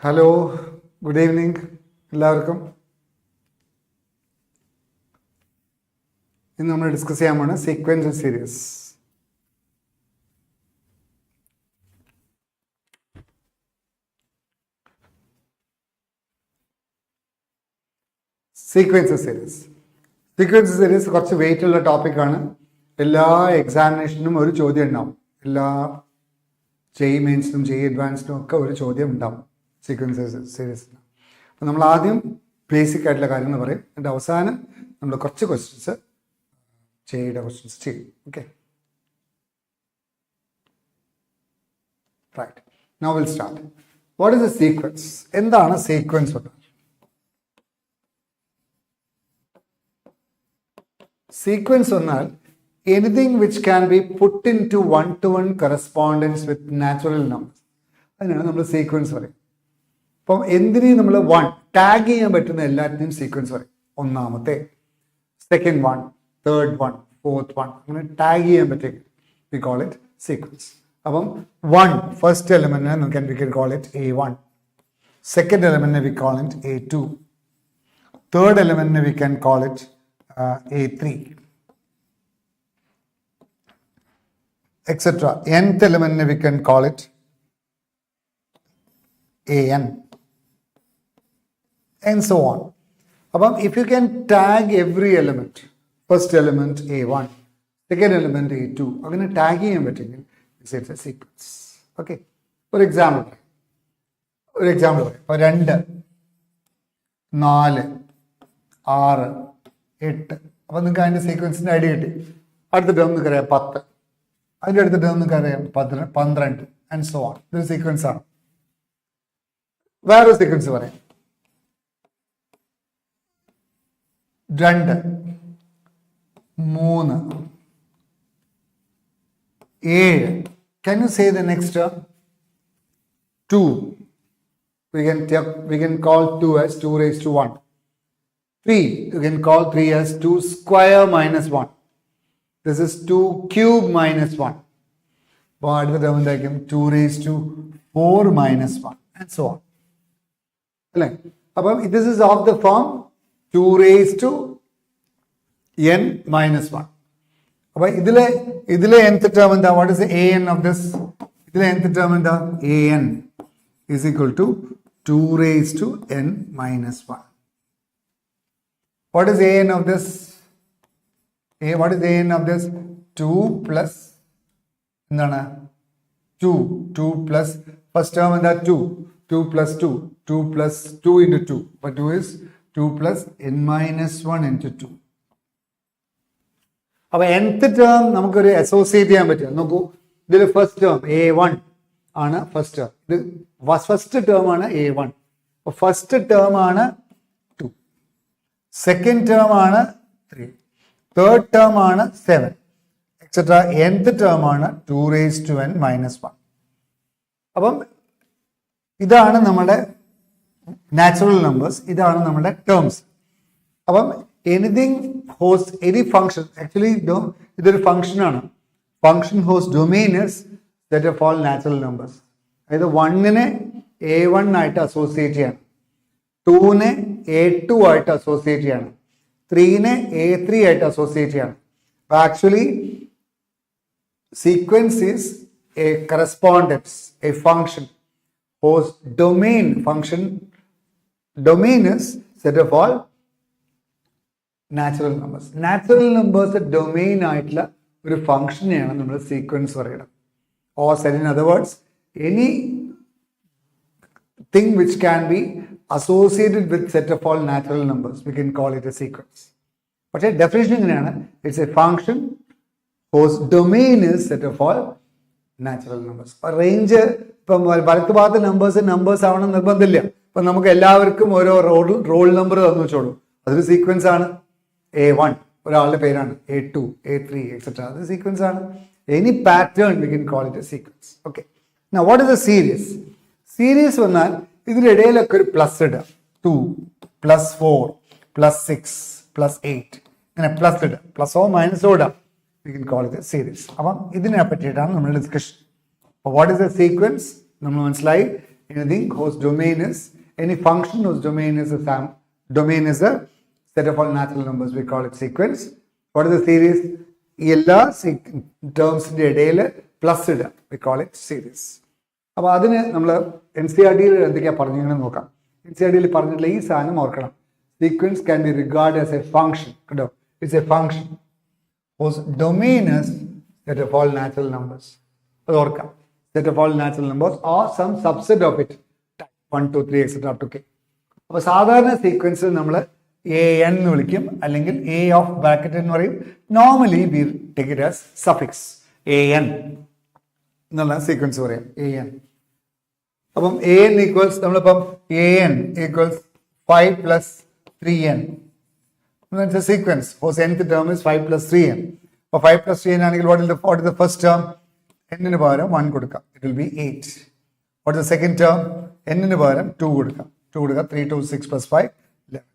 Hello, good evening എല്ലാവർക്കും. ഇന്ന് നമ്മൾ ഡിസ്കസ് ചെയ്യാൻ പോണ സീക്വൻസ് സീരീസ്. സീക്വൻസ് സീരീസ് കുറച്ച് വെയിറ്റ് ഉള്ള ടോപ്പിക്കാണ്. എല്ലാ എക്സാമിനേഷനും ഒരു ചോദ്യം ഉണ്ടാവും. എല്ലാ JEE മെയിൻസിനും JEE അഡ്വാൻസിനും ഒക്കെ ഒരു ചോദ്യം ഉണ്ടാവും സീക്വൻസ് സീരീസിന്. അപ്പോൾ നമ്മൾ ആദ്യം ബേസിക് ആയിട്ടുള്ള കാര്യങ്ങൾ പറയും, എന്നിട്ട് അവസാനം നമ്മൾ കുറച്ച് ക്വസ്റ്റ്യൻസ് JEEയുടെ ക്വസ്റ്റ്യൻസ് ചെയ്യും. Okay, right. Now will start. What is a sequence? എന്താണ് സീക്വൻസ്? സീക്വൻസ് എന്നാൽ anything which can be put into one-to-one correspondence with natural numbers. അതിനാണ് നമ്മൾ സീക്വൻസ് പറയും. അപ്പം എന്തിനേയും നമ്മൾ ടാഗ് ചെയ്യാൻ പറ്റുന്ന എല്ലാത്തിനും സീക്വൻസ് പറയും. ഒന്നാമത്തെ, second one, third one, fourth one, അങ്ങനെ ടാഗ് ചെയ്യാൻ പറ്റും. We call it sequence. അപ്പം ഫസ്റ്റ് എലിമെന്റിനെ we can call it A1, second എലിമെന്റിനെ we call it A2, third എലിമെന്റിനെ we can call it A3, etc. Nth element we can call it AN, and so on. If you can tag every element, first element A1, second element A2, again tag it's a sequence. Okay, for example 2, 4, 6, 8. അപ്പോൾ നിങ്ങൾക്ക് അതിൻ്റെ സീക്വൻസിൻ്റെ idea കിട്ടി. അടുത്ത term നിങ്ങൾക്കറിയാം 10, അതിൻ്റെ അടുത്ത term നിങ്ങൾക്കറിയാം 12, and so on. ഇതൊരു സീക്വൻസ് ആണ്. വേറൊരു സീക്വൻസ് പറയാം. 2, 3, 7. Can you say the next term? 2. We can call 2 as 2 raised to 1. 3, you can call 3 as 2 square minus 1. This is 2 cube minus 1. But the term like 2 raised to 4 minus 1, and so on. This is of the form 2 raised to n minus 1. Idile nth term and what is the an of this? Idile nth term and an is equal to 2 raised to n minus 1. What is an of this? What is an of this? 2 plus 2 plus first term and 2 plus 2 plus 2 into 2, but 2 is 2 plus n minus 1 into 2. അപ്പോൾ nth term നമുക്കൊരു associate ചെയ്യാൻ പറ്റും. നോക്കൂ, ഇതിൽ first term A1 ആണ്. First term ഇത് first term ആണ് A1. അപ്പോൾ ഫസ്റ്റ് ടേം ആണ് 2, സെക്കൻഡ് ടേം ആണ് 3, തേർഡ് ടേം ആണ് 7, എക്സെട്ര. nth ടേം ആണ് 2 raised to n minus 1. അപ്പം ഇതാണ് നമ്മുടെ നാച്ചുറൽ നമ്പേഴ്സ്, ഇതാണ് നമ്മുടെ ടേംസ്. അപ്പം എനി ഫംഗ്ഷൻ, ആക്ച്വലി ഇതൊരു ഫംഗ്ഷനാണ്. Function whose domain is set of all natural numbers. അതായത് 1നെ A1 ആയിട്ട് അസോസിയേറ്റ് ചെയ്യണം, 2നെ A2 ആയിട്ട് അസോസിയേറ്റ് ചെയ്യണം, 3നെ A3 ആയിട്ട് അസോസിയേറ്റ് ചെയ്യണം. അപ്പോൾ actually sequence is a correspondence, a function whose domain is set of all natural numbers. Natural numbers domain ആയിട്ടുള്ള ഒരു ഫംഗ്ഷനെയാണ് നമ്മൾ സീക്വൻസ് പറയുന്നത്. Or said in other words, any thing which can be associated with set of all natural numbers, we can call it a sequence. പക്ഷേ definition എങ്ങനെയാണ്? It's A function whose domain is set of all natural numbers. Range ഇപ്പം വലത്ത് ഭാഗത്ത് numbers ആവണം നിർബന്ധമില്ല. ഇപ്പം നമുക്ക് എല്ലാവർക്കും ഓരോ റോൾ നമ്പർ തന്നു വെച്ചോളൂ, അതൊരു സീക്വൻസ് ആണ്. A1 ഒരാളുടെ പേരാണ്, A2, A3, എക്സെട്ര, അത് സീക്വൻസ് ആണ്. Any pattern V can call it A sequence. Okay, now what is a series? Series വന്നാൽ ഇതിനിടയിലൊക്കെ ഒരു പ്ലസ് ഇടാം. 2 plus 4 plus 6 plus 8, ഇങ്ങനെ പ്ലസ് ഇടാം, പ്ലസോ മൈനസോ ഇടാം. We can call it a series. അപ്പം ഇതിനെ പറ്റിയിട്ടാണ് നമ്മൾ discussion. What is a sequence? നമ്മൾ മനസ്സിലായി, anything whose domain is, any function whose domain is a set of all natural numbers, we call it sequence. What is the series? എല്ലാ ടേംസിന്റെ ഇടയിൽ plus ഇടുക, we call it series. അപ്പോൾ അതിന് നമ്മൾ NCERT എന്തൊക്കെയാണ് പറഞ്ഞിങ്ങനെ നോക്കാം. NCERT പറഞ്ഞിട്ടുള്ള ഈ സാധനം ഓർക്കണം. Sequence can be regarded as a function. കേട്ടോ, it's a function whose domain is set of all natural numbers. അത് ഓർക്കാം, set of all natural numbers or some subset of it, 1 2 3 etc. up to k. അപ്പോൾ സാധാരണ സീക്വൻസിൽ നമ്മൾ AN എന്ന് വിളിക്കും, അല്ലെങ്കിൽ A of bracket എന്ന് പറയും. Normally we take it as suffix AN എന്നുള്ള സീക്വൻസ് പറയാം, AN. അപ്പം AN ഈക്വൽസ്, നമ്മളിപ്പം AN equals 5 plus 3n. That's a sequence whose nth term is 5 plus 3n. അപ്പോൾ 5 plus 3n ആണെങ്കിൽ what is the first term? n ന് പകരം 1 കൊടുക്കാം, it will be 8. What is the second term? n ന് പകരം 2 കൊടുക്കാം, 3 2 6 plus 5 11.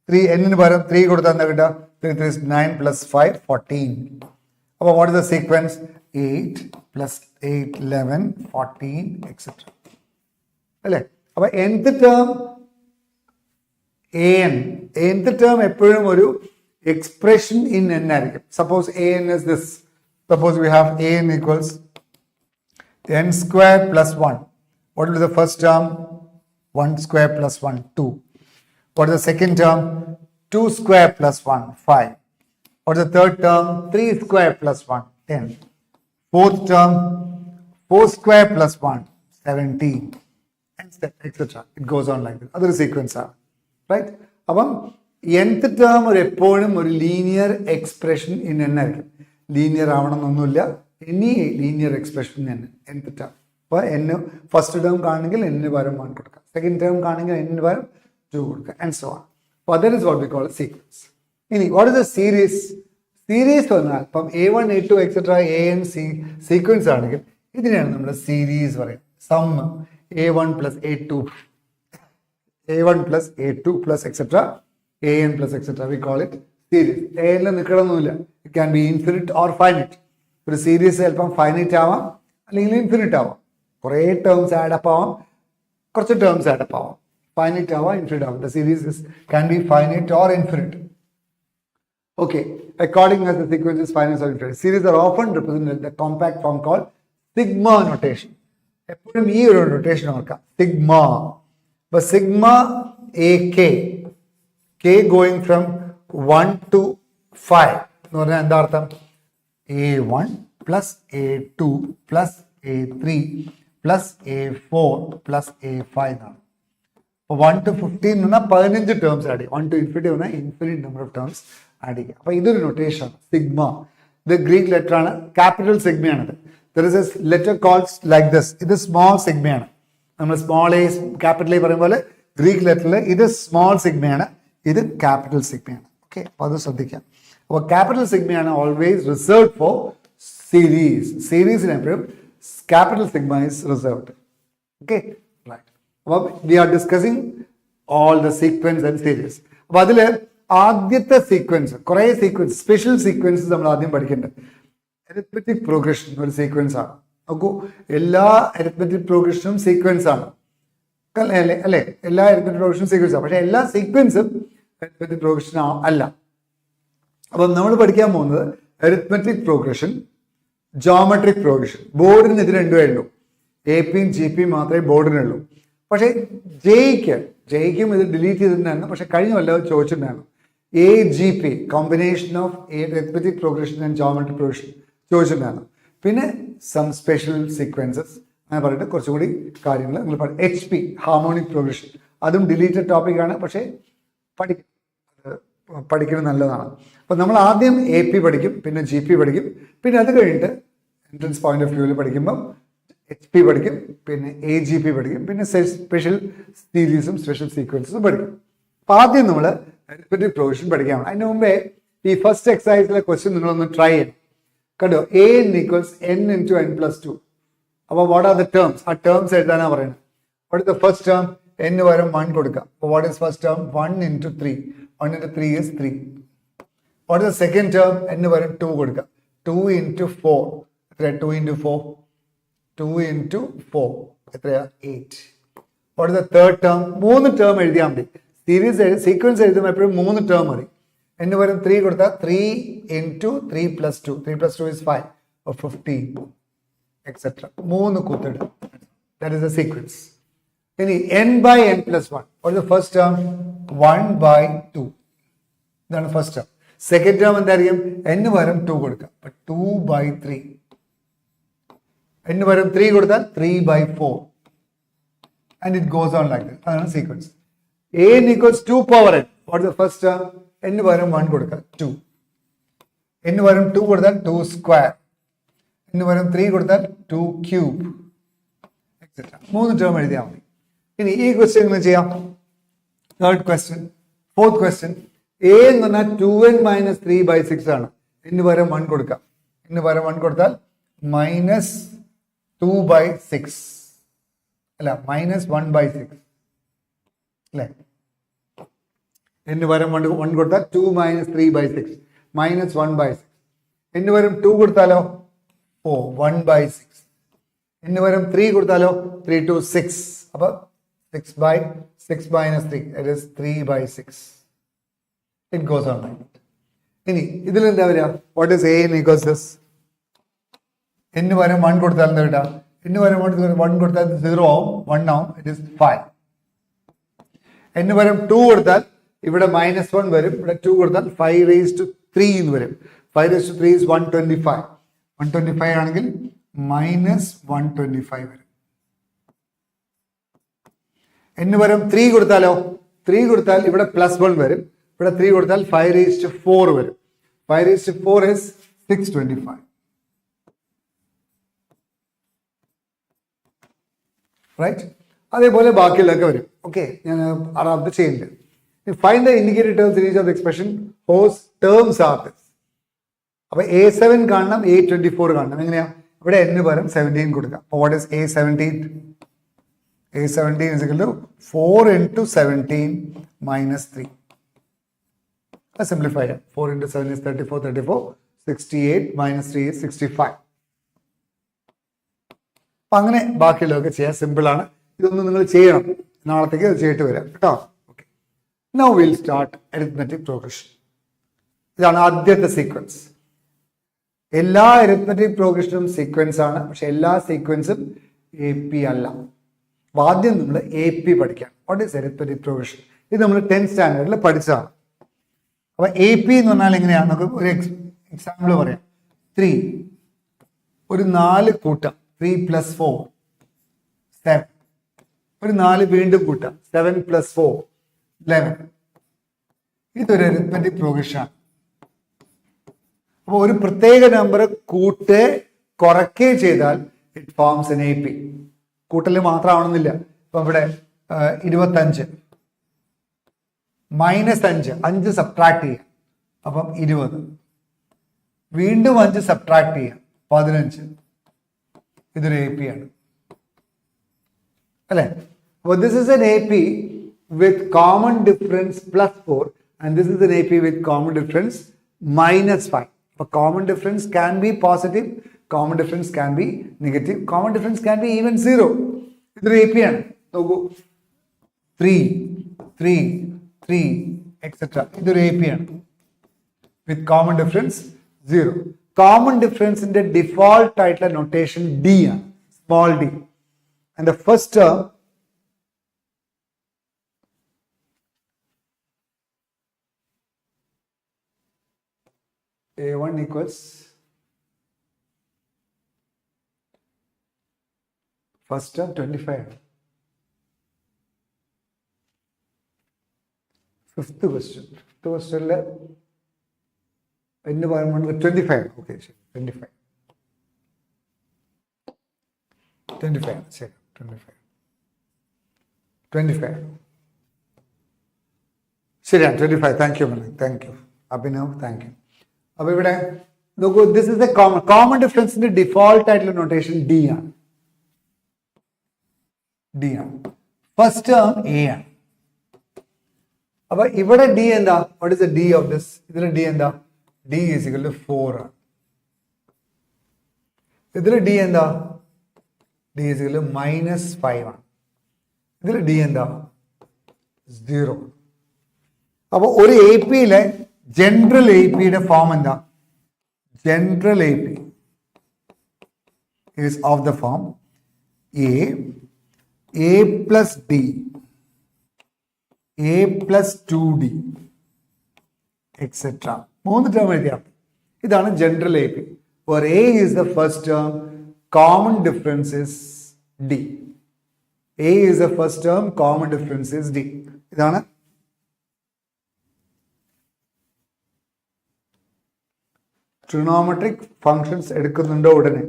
3 n ന് പകരം 3 കൊടുത്താൽ എന്താ കിട്ടുക? 3 3 is 9 plus 5 14. അപ്പോൾ what is the sequence? 8 plus 8 11 14 etc. അല്ലേ? അപ്പോൾ nth term nth term എപ്പോഴും ഒരു expression in n ആയിരിക്കും. Suppose an is this. Suppose we have an equals n square plus 1. What will be the first term? 1 square plus 1, 2. What is the second term? 2 square plus 1, 5. What is the third term? 3 square plus 1, 10. Fourth term, 4 square plus 1, 17. Etc. It goes on like this. Other sequence are. Right? അപ്പം nth term ഒരു എപ്പോഴും ഒരു linear expression in n ആയിരിക്കും. Linear ആവണമെന്നൊന്നുമില്ല, any linear expression nth term. അപ്പോൾ n first term കാണണമെങ്കിൽ n ന് പകരം 1 കൊടുക്കുക, സെക്കൻഡ് ടേം കാണണമെങ്കിൽ n ന് പകരം 2 കൊടുക്കുക, ആൻഡ് സോ ഓൺ. അപ്പോൾ that is what we call a sequence. ഇനി what is a series? Series വന്നാൽ ഇപ്പം A1 A2 etcetera AN sequence ആണെങ്കിൽ ഇതിനെയാണ് നമ്മൾ സീരീസ് പറയുന്നത്. Sum A1 plus A2 plus A2 plus etc. AN plus etc. We call it series. AN നിൽക്കണമെന്നില്ല, it can be infinite or finite. ഒരു series ചിലപ്പം finite ആവാം, അല്ലെങ്കിൽ ഇൻഫിനിറ്റ് ആവാം. കുറേ ടേംസ് ആഡപ്പ് ആവാം, കുറച്ച് ടേംസ് ആഡപ്പ് ആവാം. ഫൈനൈറ്റ് ആവാം, ഇൻഫിനിറ്റ് ആവാം. The series can be finite or infinite. Okay, according as the sequence is finite or infinite. Series are often represented in the compact form called sigma notation. എപ്പോഴും ഈ ഒരു notation ഓർക്കാം, sigma. But sigma AK, K going from 1 to 5 എന്ന് പറഞ്ഞാൽ എന്താ അർത്ഥം? A1 plus A2 plus A3 plus A4 plus A5 എന്നാണ്. അപ്പോൾ 1 to 15 എന്ന് പറഞ്ഞാൽ 15 ടേംസ് ആഡ് ചെയ്യും. 1 to infinity പറഞ്ഞാൽ infinite number of terms add ചെയ്യുക. അപ്പോൾ ഇതൊരു നൊട്ടേഷൻ സിഗ്മ. ഇത് ഗ്രീക്ക് ലെറ്റർ ആണ്, ക്യാപിറ്റൽ സിഗ്മയാണിത്. There is a letter called like this. ഇത് സ്മോൾ സിഗ്മയാണ്. നമ്മൾ സ്മോൾ എ ക്യാപിറ്റൽ എ പറയും പോലെ ഗ്രീക്ക് ലെറ്ററിൽ ഇത് സ്മോൾ സിഗ്മയാണ്, ഇത് ക്യാപിറ്റൽ സിഗ്മയാണ്. ഓക്കെ, അപ്പോൾ അത് ശ്രദ്ധിക്കാം. അപ്പോൾ ക്യാപിറ്റൽ സിഗ്മയാണ് ഓൾവേസ് റിസർവ്ഡ് ഫോർ സീരീസ്. സീരീസിന് എപ്പോഴും capital sigma is reserved. Okay, right. അപ്പോൾ we are discussing all the sequence and series. അപ്പോൾ അതിൽ ആദ്യത്തെ സീക്വൻസ്, കുറേ സീക്വൻസ്, സ്പെഷ്യൽ സീക്വൻസസ് നമ്മൾ ആദ്യം പഠിക്കേണ്ടത്. അരിത്മെറ്റിക് പ്രോഗ്രഷൻ ഒരു സീക്വൻസ് ആണ്. നോക്കൂ, എല്ലാ അരിത്മെറ്റിക് പ്രോഗ്രഷനും സീക്വൻസ് ആണ്, അല്ലേ? എല്ലാ അരിത്മെറ്റിക് പ്രോഗ്രഷനും സീക്വൻസ് ആണ്. പക്ഷെ എല്ലാ സീക്വൻസും അരിത്മെറ്റിക് പ്രോഗ്രഷൻ അല്ല. അപ്പം നമ്മൾ പഠിക്കാൻ പോകുന്നത് അരിത്മെറ്റിക് പ്രോഗ്രഷൻ, ജോമെട്രിക് പ്രോഗ്രഷൻ. ബോർഡിന് ഇത് രണ്ടുമേ ഉള്ളൂ, AP-യും GP-യും മാത്രമേ ബോർഡിനുള്ളൂ. പക്ഷേ ജെയ്ക്കും ഇത് ഡിലീറ്റ് ചെയ്തിട്ടുണ്ടായിരുന്നു. പക്ഷെ കഴിഞ്ഞ കൊല്ലം ചോദിച്ചിട്ടുണ്ടായിരുന്നു AGP, combination of arithmetic progression and geometric progression ചോദിച്ചിട്ടുണ്ടായിരുന്നു. പിന്നെ സം സ്പെഷ്യൽ സീക്വൻസസ് അങ്ങനെ പറഞ്ഞിട്ട് കുറച്ചും കൂടി കാര്യങ്ങൾ നിങ്ങൾ HP, ഹാർമോണിക് പ്രോഗ്രഷൻ, അതും ഡിലീറ്റഡ് ടോപ്പിക്കാണ്. പക്ഷേ പഠിക്കുന്നത് നല്ലതാണ്. അപ്പോൾ നമ്മൾ ആദ്യം AP പഠിക്കും, പിന്നെ GP പഠിക്കും, പിന്നെ അത് കഴിഞ്ഞിട്ട് എൻട്രൻസ് പോയിന്റ് ഓഫ് വ്യൂവിൽ പഠിക്കുമ്പം HP പഠിക്കും, പിന്നെ AGP പഠിക്കും, പിന്നെ സ്പെഷ്യൽ സീരീസും സ്പെഷ്യൽ സീക്വൻസും പഠിക്കും. അപ്പോൾ ആദ്യം നമ്മൾ അരിത്മെറ്റിക് പ്രോഗ്രഷൻ പഠിക്കാൻ. അതിന് മുമ്പേ ഈ ഫസ്റ്റ് എക്സസൈസിലെ ക്വസ്റ്റ്യൻ നിങ്ങളൊന്ന് ട്രൈ ചെയ്യണം. കണ്ടോ, AN equals n into n plus 2. അപ്പോൾ വാട്ട് ആർ ദ ടേംസ്? ആ ടേംസ് എഴുതാനാണ് പറയുന്നത്. What is the first term? n പകരം 1 കൊടുക്കാം. അപ്പോൾ what is first term? 1 into 3. 1 into 3 is 3. What is the second term? n പകരം 2 കൊടുക്കാം. 2 into 4 എത്രയാ? 2 into 4 2 into 4 എത്രയാ? 8. What is the third term? 3 term എഴുതിയാൽ മതി. Sequence എഴുതുമ്പോൾ എപ്പോഴും 3 term മതി. എന്ന് വരും 3 കൊടുത്താൽ 3 into 3 plus 2. 3 plus 2 is 5 or 15, etc. 3 കൂട്ടിടും. That is the sequence. ഇനി n by n plus 1. What is the first term? 1 by 2. ഇതാണ് first term. Second term എന്തായിരിക്കും? n വരും 2 കൊടുക്കുക. അപ്പൊ 2 by 3. n വരും 3 കൊടുത്താൽ 3 by 4. And it goes on like that. അതാണ് sequence. n equals 2 power n. What is the first term? n വരും 1 കൊടുക്കുക 2. n വരും 2 കൊടുത്താൽ 2 square. n വരും 3 കൊടുത്താൽ 2 cube, etc. 3 term എഴുതിയാൽ മതി. ഇനി ഈ ക്വസ്റ്റ്യൻ എങ്ങനെ ചെയ്യാം? Third question. Fourth question. a എന്ന് പറഞ്ഞാൽ 2n minus 3 by 6 ആണ്. n വരും 1 കൊടുക്കാം. n വരും 1 കൊടുത്താൽ minus 2 by 6 അല്ല minus 1 by 6 അല്ലേ? n വരും 1 കൊടുത്താൽ 2 minus 3 by 6 minus 1 by 6. n വരും 2 കൊടുത്താലോ 4 1 by 6. n വരും 3 കൊടുത്താലോ 3 to 6. അപ്പൊ 6 by 6 minus 3, that is 3 by 6. It goes on like that. ഇനി ഇതിൽ എന്താ വരിക? What is a in equals this? n വരും 1 കൊടുത്താൽ എന്താ വരിക? n വരും 1 കൊടുത്താൽ 0 ആവും, 1 ആവും, it is 5. n വരും 2 കൊടുത്താൽ ഇവിടെ minus 1 വരും, ഇവിടെ 2 കൊടുത്താൽ 5 raised to 3 എന്ന് വരും. 5 raised to 3 is 125. 125 ആണെങ്കിൽ minus 125 വരും. n വരും 3 കൊടുത്താലോ 3 കൊടുത്താൽ ഇവിടെ പ്ലസ് 1 വരും, ഇവിടെ 3 കൊടുത്താൽ 5 raised to 4 വരും. 5 raised to 4 is 625. റൈറ്റ്? അതേപോലെ ബാക്കിയുള്ളതൊക്കെ വരും. ഓക്കെ, ഞാൻ അത് ചെയ്യുന്നുണ്ട്. Find the indicated terms in each of the expression whose terms are this. അപ്പൊ A7 കാണണം, A24 കാണണം. എങ്ങനെയാ? ഇവിടെ n പകരം 17 കൊടുക്കാം. അപ്പൊ what is A17? A17 is equal to 4 into 17 minus 3. Let's simplify it. 4 into 7 is 34, 34. 68 minus 3 is 65. അപ്പൊ അങ്ങനെ ബാക്കിയുള്ളതൊക്കെ ചെയ്യാൻ സിമ്പിൾ ആണ്. ഇതൊന്നും നിങ്ങൾ ചെയ്യണം. നാളത്തേക്ക് അത് ചെയ്തിട്ട് വരാം കേട്ടോ. Now we'll start arithmetic progression. ഇതാണ് ആദ്യത്തെ സീക്വൻസ്. എല്ലാ അരിത്മെറ്റിക് പ്രോഗ്രഷനും സീക്വൻസ് ആണ്, പക്ഷെ എല്ലാ സീക്വൻസും AP അല്ല. ആദ്യം നമ്മൾ AP പഠിക്കാം. What is arithmetic progression? ഇത് നമ്മൾ 10th സ്റ്റാൻഡേർഡിൽ പഠിച്ചതാണ്. അപ്പൊ AP എന്ന് പറഞ്ഞാൽ എങ്ങനെയാണ്? നമുക്ക് ഒരു എക്സാമ്പിൾ പറയാം. 3 ഒരു 4 കൂട്ടാം. 3 plus 4 7. ഒരു 4 വീണ്ടും കൂട്ടാം. 7 plus 4 11. ഇതൊരു അരിത്മെറ്റിക് പ്രോഗ്രഷൻ ആണ്. അപ്പോൾ ഒരു പ്രത്യേക നമ്പർ കൂട്ട് കുറയ്ക്കുക ചെയ്താൽ ഇറ്റ് ഫോംസ് എൻ AP. കൂട്ടൽ മാത്രമാവണമെന്നില്ല. ഇപ്പൊ ഇവിടെ 25 മൈനസ് 5 സബ്ട്രാക്ട് ചെയ്യാം, അപ്പം 20. വീണ്ടും 5 സബ്ട്രാക്ട് ചെയ്യാം, 15. ഇതൊരു AP ആണ് അല്ലെ? അപ്പോൾ this is an AP with common difference plus 4 and this is an AP with common difference minus 5. But common difference can be positive, common difference can be negative, common difference can be even 0. This is AP ആണ്. നോക്കൂ, 3 3 3 etc. ഇതൊരു AP ആണ് with common difference 0. Common difference in the default ആയിട്ടുള്ള notation D ആണ്, small d. And the first term A1 equals first term 25. Fifth question. Fifth question le ennu parayunndu 25. Okay, 25. 25. ശരി, 25. 25. ശരിയാണ്, 25. Thank you Mali, thank you Abhinav, thank you. അപ്പൊ ഇവിടെ നോക്കൂ, this is a common ഡിഫറൻസിന്റെ default ആയിട്ടുള്ള notation D ആണ്. D ആണ്. First term A ആണ്. അപ്പൊ ഇവിടെ D എന്താ? What is the D of this? ഇതിൽ D എന്താ? D ഈസ് ഈക്വൽ ടു 4 ആണ്. ഇതിൽ D എന്താ? D ഈസ് ഈക്വൽ ടു -5 ആണ്. ഇതിൽ ഡി എന്താ? 0. അപ്പോൾ ഒരു എ പിയിലെ ജനറൽ എ പിയുടെ ഫോം എന്താ? General A P is of the form a plus d, a plus 2d, etc. 3 term എഴുതിയാൽ ഇതാണ് general A P. where a is the first term, common difference is d. a is the first term, common difference is d. ഇതാണ് trigonometric functions എടുക്കുന്നുണ്ടോ ഉടനെ.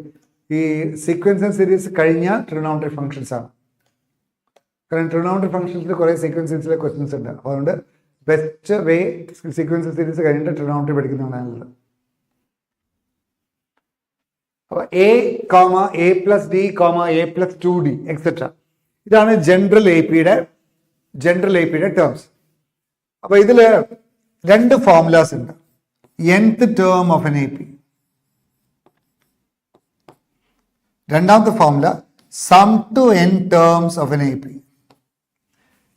ഈ sequence and series കഴിഞ്ഞാൽ trigonometric functions ആണ്. കാരണം trigonometric ഫങ്ഷൻസിൽ കുറേ സീക്വൻസിലെ ക്വസ്റ്റ്യൻസ് ഉണ്ട്. അതുകൊണ്ട് ബെസ്റ്റ് വേ സീക്വൻസ് സീരീസ് കഴിഞ്ഞിട്ട് ട്രിഗണോമെട്രി പഠിക്കുന്നതാണ് നല്ലത്. അപ്പോൾ A comma A plus D comma A plus 2d etcetera ഇതാണ് ജനറൽ എ പിയുടെ ടേംസ്. അപ്പോൾ ഇതിൽ 2 ഫോർമുലാസ് ഉണ്ട്. nth term of an AP. രണ്ടാമത്തെ formula sum to n terms of an AP.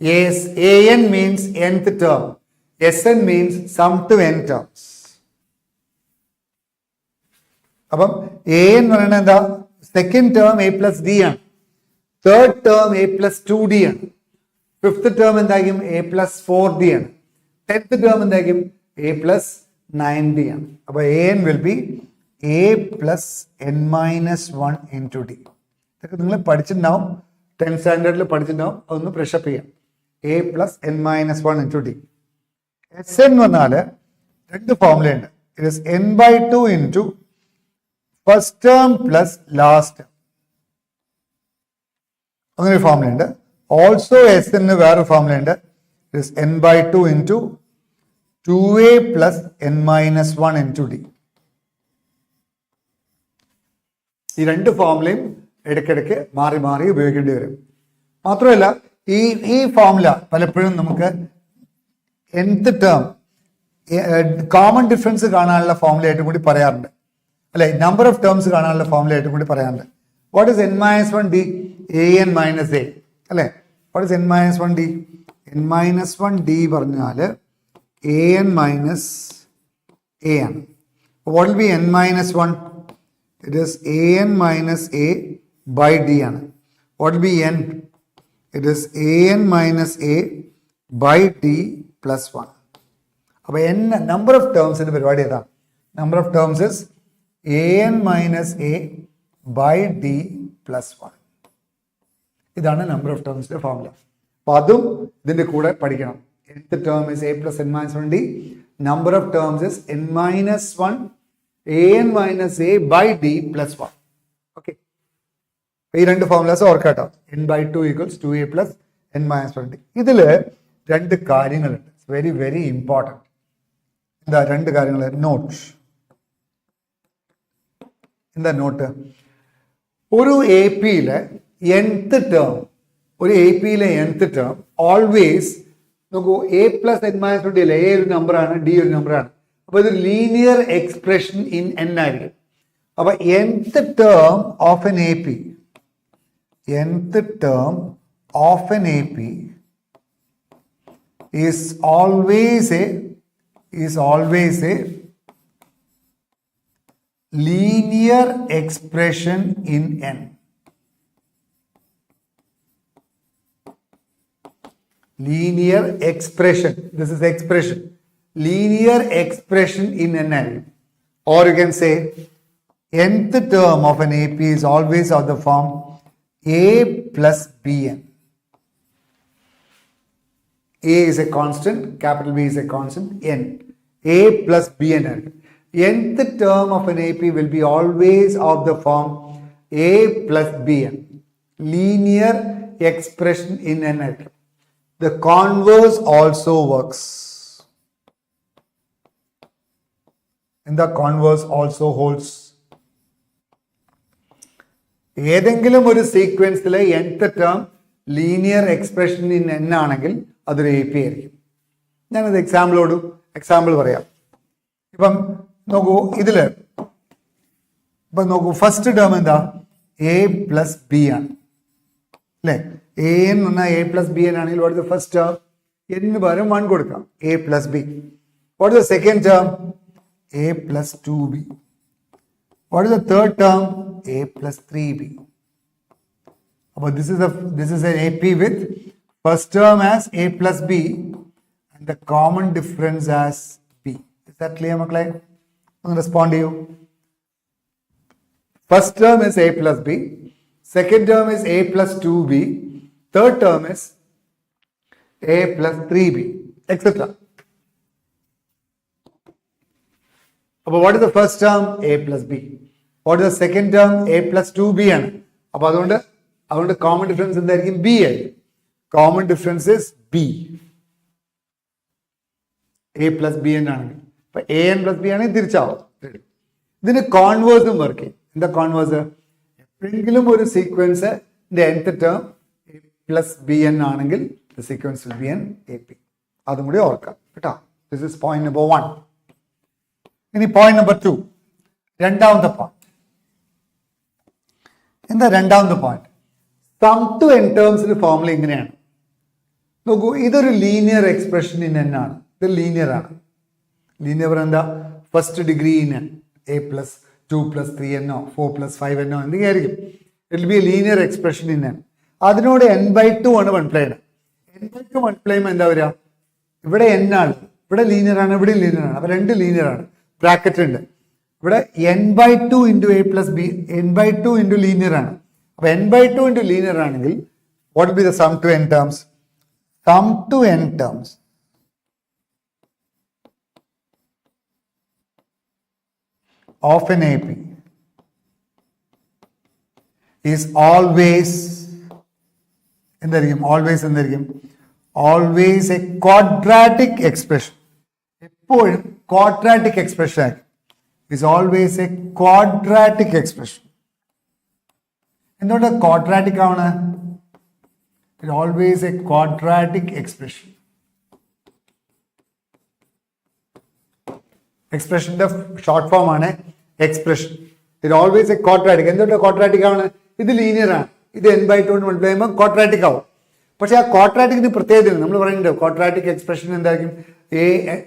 Yes, an means nth term. Sn means sum to n terms. അപ്പം an എന്ന് പറയുന്നത് എന്താ? Second term a plus D ആണ്. Third term a plus 2d ആണ്. Fifth term എന്തായിരിക്കും? a plus 4d ആണ്. 10th term എന്തായിരിക്കും? a plus 9d ആണ്. അപ്പോൾ an will be a plus n minus 1 into d. ഇതൊക്കെ നിങ്ങൾ പഠിച്ചിട്ടുണ്ടാവും, 10th സ്റ്റാൻഡേർഡിൽ പഠിച്ചിട്ടുണ്ടാവും. അതൊന്ന് പ്രഷപ്പ് ചെയ്യാം. a plus n minus 1 into d. Sn എന്ന് പറഞ്ഞാൽ 2 ഫോർമുലയുണ്ട്. It is n by 2 into first term plus last term. അങ്ങനെ ഒരു ഫോർമുലയുണ്ട്. ഓൾസോ Sn വേറൊരു ഫോർമുലയുണ്ട്. It is n by 2 into 2a plus n minus 1 into d. ഈ 2 ഫോർമുലയും ഇടയ്ക്കിടയ്ക്ക് മാറി മാറി ഉപയോഗിക്കേണ്ടി വരും. മാത്രമല്ല ഈ ഫോർമുല പലപ്പോഴും നമുക്ക് nth ടേം കോമൺ ഡിഫറൻസ് കാണാനുള്ള ഫോർമുല ആയിട്ടും കൂടി പറയാറുണ്ട്, അല്ലെ? നമ്പർ ഓഫ് ടേംസ് കാണാനുള്ള ഫോർമുല ആയിട്ടും കൂടി പറയാറുണ്ട്. What is n minus 1d? an minus a, അല്ലെ? What is n minus 1d? n minus 1d പറഞ്ഞാൽ an minus a ആണ്. What will be n minus 1? It is an minus a by d ആണ്. What will be n? It is an minus a by d plus 1. അപ്പോൾ n number of terms ന്റെ പരിപാടി ഏതാ? Number of terms is an minus a by d plus 1. ഇതാണ് number of ടേംസിന്റെ formula. അപ്പോൾ അതും ഇതിന്റെ കൂടെ പഠിക്കണം. nth term is a plus n minus 1d. Number of terms is n minus 1 an minus a by d plus 1. Okay. ഈ 2 formulas ഓർക്കാട്ടോ. n by 2 equals 2a plus n minus 1d. ഇതിൽ 2 കാര്യങ്ങളുണ്ട്. Very very important. എന്താ 2 കാര്യങ്ങൾ? Not. എന്താ not? ഒരു A പിയിലെ nth term, ഒരു A പിയിലെ nth ടേം ഓൾവേസ് നോക്കൂ, A plus N minus 2d അല്ലേ? എ ഒരു നമ്പറാണ്, ഡി ഒരു നമ്പറാണ്. അപ്പോൾ ഇത് ലീനിയർ എക്സ്പ്രഷൻ ഇൻ n ആയിരിക്കും. അപ്പോൾ nth term of N A P, nth term of an AP is always a linear expression in n. Linear expression. This is expression. Linear expression in n. Or you can say nth term of an AP is always of the form a plus bn. A is a constant, capital B is a constant, n. A plus bn. Nth term of an AP will be always of the form a plus bn. Linear expression in n. The converse also works. And the converse also holds. ഏതെങ്കിലും ഒരു സീക്വൻസിലെ nth term linear expression in n ആണെങ്കിൽ അതൊരു A P ആയിരിക്കും. ഞാനത് example പറയാം. ഇപ്പം നോക്കൂ, ഇപ്പം നോക്കൂ, ഫസ്റ്റ് ടേം എന്താ? എ പ്ലസ് ബി ആണ്. A n a plus b n anil, what is the first term? N baram 1 kodukam, a plus b. What is the second term? A plus 2b. What is the third term? A plus 3b. But this is an AP with first term as a plus b and the common difference as b. Is that clear, Maklai? I'm going to respond to you. First term is a plus b. Second term is a plus 2b. Third term is a plus 3b, etc. But what is the first term? A plus b. What is the second term? A plus 2b. About the common difference in there B. Common difference is B. A plus B and A n plus B and then a converse working. In the converse, a sequence the nth term A plus B n anangil, the sequence will be an AP. This is point number 1. Any point number 2. രണ്ടാമത്തെ point. എന്താ രണ്ടാമത്തെ point? Sum to n terms in the formula ഇങ്ങനെയാണ്. നോക്കൂ, ഇതൊരു linear expression in n ആണ്. ഇത് linear ആണ്. Linear എന്താ? First degree in n. a plus 2 plus 3n 4 plus 5n എന്തൊക്കെയായിരിക്കും? It will be a linear expression in n. അതിനോട് n/2 ആണ് മൾട്ടിപ്ലൈ ചെയ്യുന്നത്. n/2 മൾട്ടിപ്ലൈ ചെയ്യുമ്പോൾ എന്താ വരിക? ഇവിടെ n ആണ്, ഇവിടെ ലീനിയർ ആണ്, ഇവിടെ ലീനിയർ ആണ്. അപ്പൊ രണ്ട് ലീനിയർ ആണ്. ബ്രാക്കറ്റ് ഉണ്ട്. ഇവിടെ n/2 into a plus B, n/2 into linear ആണ്. അപ്പൊ n/2 ഇൻറ്റു ലീനിയർ ആണെങ്കിൽ what be the sum to n terms? Sum to n terms of an AP is always always a quadratic expression. എപ്പോഴും quadratic expression is always a quadratic expression. എന്തുകൊണ്ട് quadratic ആണ്? It always a quadratic expression. എക്സ്പ്രഷന്റെ short form ആണ് expression. ഇത് always a quadratic. എന്തുകൊണ്ട് quadratic ആണ്? ഇത് linear ആണ്. ഇത് n/2 കൊണ്ട് മൾട്ടിപ്ലൈ ചെയ്യുമ്പോൾ ക്വാഡ്രാറ്റിക് ആവും. പക്ഷെ ആ ക്വാഡ്രാറ്റിക്കിന് പ്രത്യേകത നമ്മൾ പറയുന്നുണ്ട്. ക്വാഡ്രാറ്റിക് എക്സ്പ്രഷൻ എന്തായിരിക്കും?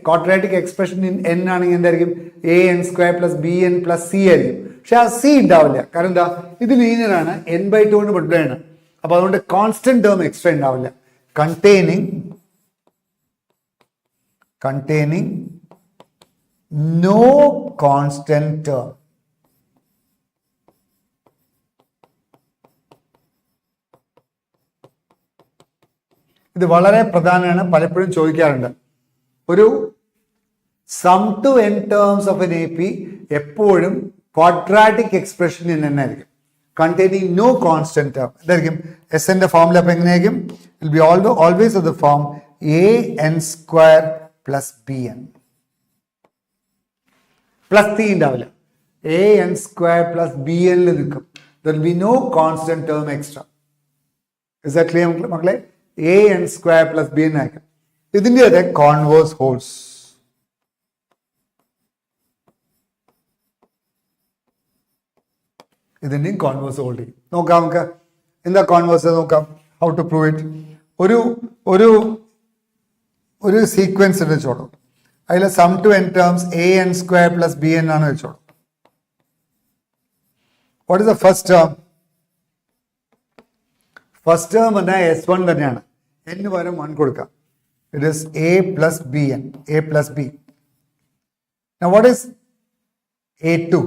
ക്വാഡ്രാറ്റിക് എക്സ്പ്രഷൻ ഇൻ n ആണെങ്കിൽ എന്തായിരിക്കും? an² plus bn plus c ആയിരിക്കും. പക്ഷെ ആ c ഉണ്ടാവില്ല. കാരണം എന്താ? ഇത് ലീനിയർ ആണ്, n/2 കൊണ്ട് മൾട്ടിപ്ലൈ ചെയ്യണം. അപ്പൊ അതുകൊണ്ട് കോൺസ്റ്റന്റ് ടേം എക്സ്ട്രാ ഉണ്ടാവില്ല. containing no constant term. ഇത് വളരെ പ്രധാനമാണ്, പലപ്പോഴും ചോദിക്കാറുണ്ട്. ഒരു sum to n terms of an AP എപ്പോഴും ക്വാഡ്രാറ്റിക് എക്സ്പ്രഷൻ ഇൻ n ആയിരിക്കും. containing no constant term. എന്തായിരിക്കും? S ന്റെ ഫോർമുല അപ്പൊ എങ്ങനെയായിരിക്കും? will be always of the form an² plus bn. Plus c ഉണ്ടാവില്ല. an² പ്ലസ് bn നിൽക്കും. there will be no constant term extra. Is that clear മക്കളെ? an² plus bn ആയിരിക്കും. ഇതിന്റെ അതെ കോൺവേഴ്സ് ഹോൾസ്. ഇതിന്റെയും കോൺവേഴ്സ് ഹോൾഡ് ചെയ്യും. നോക്കാം നമുക്ക് എന്താ കോൺവേഴ്സ് നോക്കാം. How to prove it? ഒരു സീക്വൻസ് വെച്ചോളൂ. അതിലെ sum to n terms an² plus bn ആണ് വെച്ചോളൂ. What is the first term? First term എന്നാൽ S1 തന്നെയാണ്. n പകരം 1 കൊടുക്കാം. It is a plus bn, a plus b. Now what is a2?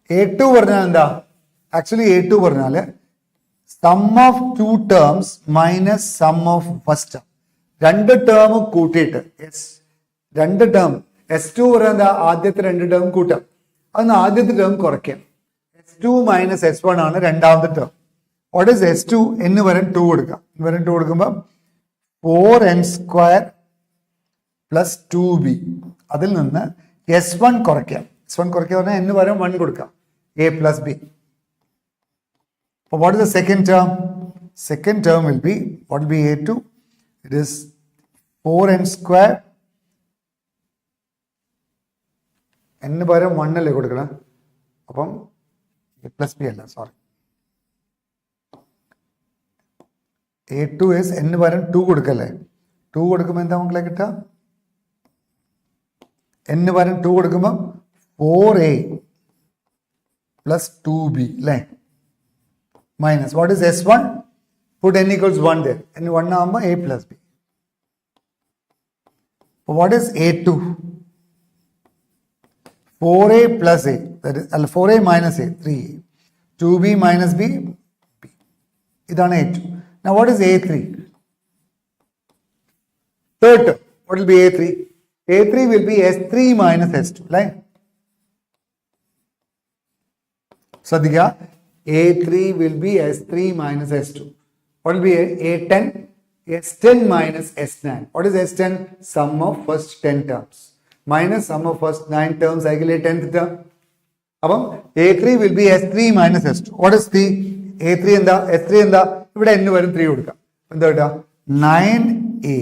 a2 പറഞ്ഞാൽ എന്താ? ആക്ച്വലി a2 പറഞ്ഞാൽ sum of two terms minus sum of first term. രണ്ട് term കൂട്ടിയിട്ട് രണ്ട് ടേം S2 പറയുന്നത് ആദ്യത്തെ രണ്ട് ടേം കൂട്ടാം. അന്ന് ആദ്യത്തെ ടേം കുറയ്ക്കാം. S2 മൈനസ് S1 ആണ് രണ്ടാമത്തെ ടേം. What is S2? എന്ന് വരെ 2 കൊടുക്കാം. വരെ 2 കൊടുക്കുമ്പോൾ 4n² പ്ലസ് 2b. അതിൽ നിന്ന് S1 കുറയ്ക്കാം. S1 കുറയ്ക്കുക പറഞ്ഞാൽ എന്ന് വരെ 1 കൊടുക്കാം. a plus b. What is the second term? Second term will be, what will be a2? It is 4n². n പകരം 1 അല്ലേ കൊടുക്കണം. അപ്പം a പ്ലസ് ബി അല്ല, സോറി. A2 is n പകരം 2 കൊടുക്കല്ലേ, 2 കൊടുക്കുമ്പോൾ എന്താ മക്കളെ കിട്ടുക? n പകരം 2 കൊടുക്കുമ്പോൾ 4a plus 2b അല്ലേ, minus what is S1? Put n equals 1 there, n 1 ആകുമ്പോൾ a plus b. What is A2? 4a plus a, that is 4a minus a, 3a, 2b minus b, b. ഇതാണ് A2. Now what is A3? Third term, what will be A3? A3 will be S3 minus S2, right? ശ്രദ്ധിക്കുക, A3 will be S3 minus S2. What will be A10? S10 minus S9. What is S10? Sum of first 10 terms minus sum of first 9 terms ആയിരിക്കും 10th term. അപ്പം A3 will be S3 minus S2. What is 3? A3 എന്താ? S3 എന്താ? ഇവിടെ n വരും 3 കൊടുക്കാം. എന്താ കിട്ടുക? 9a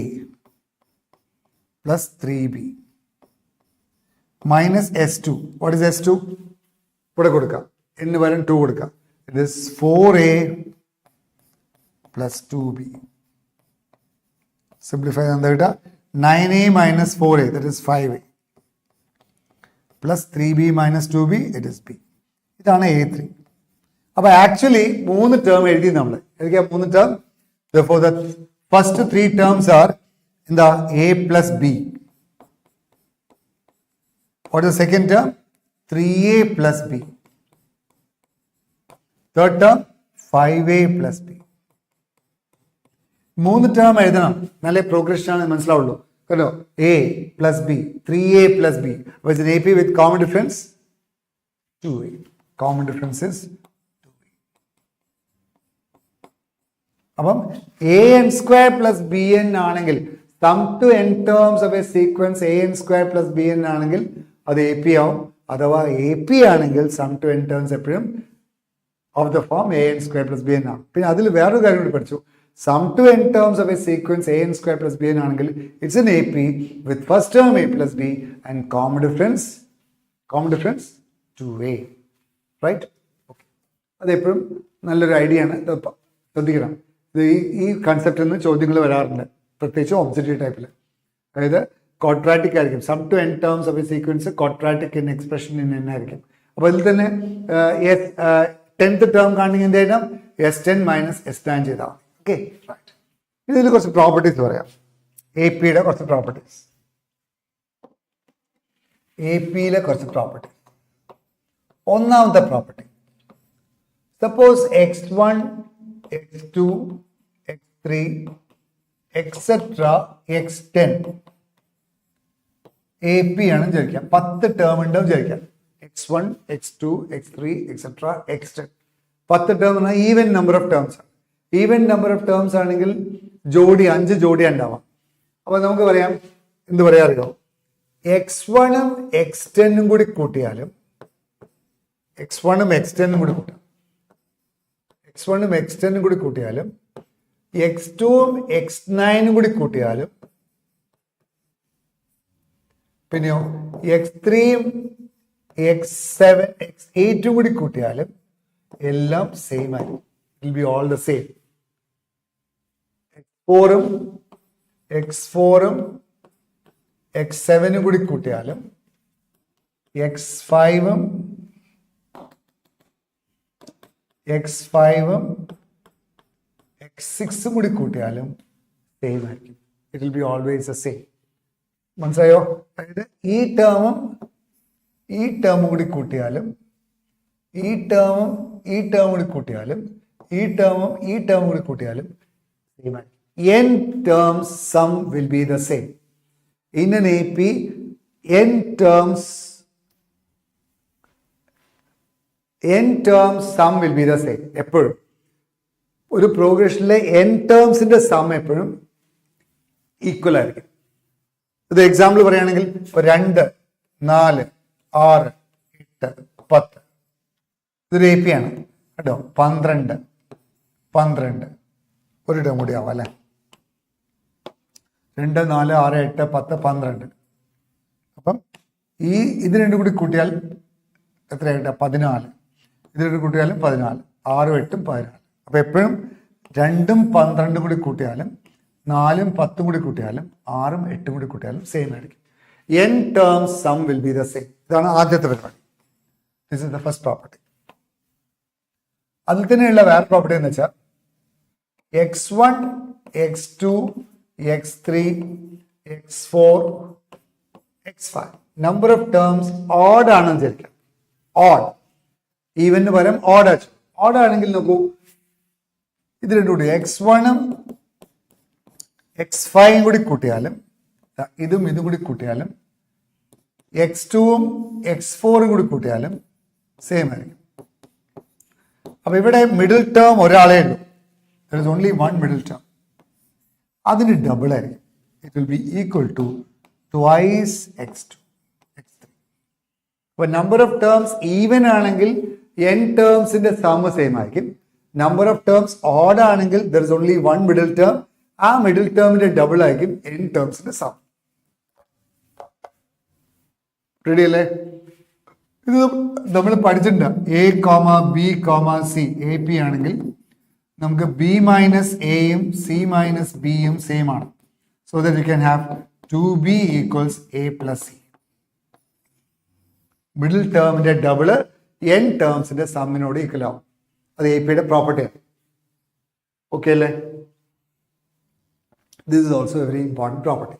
plus 3b minus S2. What is S2? ഇവിടെ കൊടുക്കാം. n വരും 2 കൊടുക്കാം. It is 4a plus 2b. Simplify എന്താ കിട്ടുക? 9a minus 4a, that is 5a plus 3b minus 2b, it is b. ഇതാണ് A3. അപ്പോൾ ആക്ച്വലി 3 ടേം എഴുതി നമ്മൾ. ഏതൊക്കെയാ 3 term? Therefore the first 3 terms are in the a plus b. What is the second term? 3a plus b. Third term 5a plus b. 3 term എഴുതണം, നല്ല progression ആണ് മനസ്സിലാവുള്ളൂ. കണ്ടോ, a plus b, 3a plus b, which is AP with common difference 2a. Common difference is 2a. അപ്പം an square plus bn ആണെങ്കിൽ sum to n terms of a sequence an square plus bn ആണെങ്കിൽ അത് AP ആവും. അഥവാ AP ആണെങ്കിൽ sum to n terms എപ്പോഴും of the form an square plus bn ആണ്. പിന്നെ അതിൽ വേറൊരു കാര്യം കൂടി പഠിച്ചു. Sum to n terms of a sequence an square plus bn ആണെങ്കിൽ it's an AP with first term a plus b and common difference 2a, right? Okay. അതെപ്പോഴും നല്ലൊരു ഐഡിയ ആണ്. ശ്രദ്ധിക്കണം, ഇത് ഈ കൺസെപ്റ്റിൽ നിന്ന് ചോദ്യങ്ങൾ വരാറുണ്ട്, പ്രത്യേകിച്ച് ഒബ്ജക്റ്റീവ് ടൈപ്പിൽ. അതായത് ക്വാഡ്രാറ്റിക് ആയിരിക്കും. Sum to n terms of a sequence quadratic in expression in n ആയിരിക്കും. അപ്പോൾ ഇതിൽ തന്നെ 10th ടേം കാണണമെങ്കിൽ എന്ത് ചെയ്യണം? S10 മൈനസ് S9 ചെയ്താൽ മതി. Okay, right. ഇതിൽ കുറച്ച് പ്രോപ്പർട്ടീസ് പറയാം. എ പിയുടെ കുറച്ച് പ്രോപ്പർട്ടീസ്. AP-യിലെ കുറച്ച് പ്രോപ്പർട്ടി. ഒന്നാമത്തെ property, suppose x1, x2, x3, etcetera x10 AP ആണെന്ന് വിചാരിക്കാം. 10 ടേം ഉണ്ടെന്ന് വിചാരിക്കാം. x1, x2, x3, etcetera x10. 10 term എന്നാൽ ഈവൻ നമ്പർ ഓഫ് ടേംസ് ആണ്. ഈവൻ നമ്പർ ഓഫ് ടേംസ് ആണെങ്കിൽ ജോഡി 5 ജോഡി ഉണ്ടാവാം. അപ്പോൾ നമുക്ക് പറയാം, എന്ത് പറയാ അറിയോ? x1ഉം x10ഉം കൂടി കൂട്ടിയാലും x1ഉം x10ഉം കൂടി കൂട്ടാം. x1ഉം x10ഉം കൂടി കൂട്ടിയാലും x2ഉം x9ഉം കൂടി കൂട്ടിയാലും പിന്നെയോ x3ഉം x7 x8ഉം കൂടി കൂട്ടിയാലും എല്ലാം സെയിം ആയിരിക്കും. It will be all the same. x4ഉം x7ഉം കൂടി കൂട്ടിയാലും x5ഉം x6ഉം കൂടി കൂട്ടിയാലും സെയിം ആയിരിക്കും. It will be always the same. മനസ്സിലായോ? അതായത് ഈ ടേമും കൂടി കൂട്ടിയാലും ഈ ടേമും കൂടി കൂട്ടിയാലും ഈ ടേമും കൂടി കൂട്ടിയാലും സെയിം ആയിരിക്കും. n terms sum will be the same. In an AP, n terms sum will be the same. എപ്പോഴും ഒരു പ്രോഗ്രഷനിലെ n ടേംസിന്റെ സം എപ്പോഴും ഈക്വൽ ആയിരിക്കും. ഇത് എക്സാമ്പിൾ പറയുകയാണെങ്കിൽ 2, 4, 6, 8, 10 ഇതൊരു AP ആണ് കേട്ടോ. 12 ഒരു ടേം കൂടി ആവാം അല്ലേ. 2, 4, 6, 8, 10, 12. അപ്പം ഇത് രണ്ടും കൂടി കൂട്ടിയാൽ എത്രയായിട്ട്? 14. ഇത് രണ്ടും കൂട്ടിയാലും 14. 6, 8, 14. അപ്പം എപ്പോഴും 2ഉം 12 കൂടി കൂട്ടിയാലും 4ഉം 10 കൂടി കൂട്ടിയാലും 6ഉം 8ഉം കൂടി കൂട്ടിയാലും സെയിം ആയിരിക്കും. n terms sum will be the same. ഇതാണ് ആദ്യത്തെ പരിപാടി. This is the first property. അതിൽ തന്നെയുള്ള വേറെ പ്രോപ്പർട്ടി എന്ന് വെച്ചാൽ x1, x2, x3, x4, x5 number of terms odd ആണെന്ന് വിചാരിക്കാം. ഓഡ് ഈവന് പകരം ഓഡ് ആച്ചു. ഓഡ് ആണെങ്കിൽ നോക്കൂ, ഇത് രണ്ടും കൂടി x1ഉം x5ഉം കൂടി കൂട്ടിയാലും ഇതും കൂടി കൂട്ടിയാലും x2ഉം x4ഉം കൂടി കൂട്ടിയാലും സെയിം ആയിരിക്കും. അപ്പൊ ഇവിടെ മിഡിൽ ടേം ഒരാളേ ഉള്ളൂ. There is only one middle term. അതിന് ഡബിൾ ആയിരിക്കും. It will be equal to twice x2 x3. അപ്പൊ നമ്പർ ഓഫ് ടേംസ് ഈവൻ ആണെങ്കിൽ n ടേംസിന്റെ സം സെയിം ആയിരിക്കും. നമ്പർ ഓഫ് ടേംസ് ഓഡ് ആണെങ്കിൽ there is only one middle term. ആ middle ടേമിന്റെ double ആയിരിക്കും n ടേംസിന്റെ സം. റെഡി അല്ലേ? ഇത് നമ്മൾ പഠിച്ചിട്ടുണ്ട്. a, b, c AP ആണെങ്കിൽ നമുക്ക് b മൈനസ് എയും c മൈനസ് ബിയും സെയിം ആണ്. So that you can have 2b equals a plus c. Middle ടേമിന്റെ ഡബിള് n ടേംസിന്റെ സമ്മിനോട് ഈക്വൽ ആവും. അത് AP യുടെ പ്രോപ്പർട്ടിയാണ്. ഓക്കെ അല്ലേ? This is also a very important property.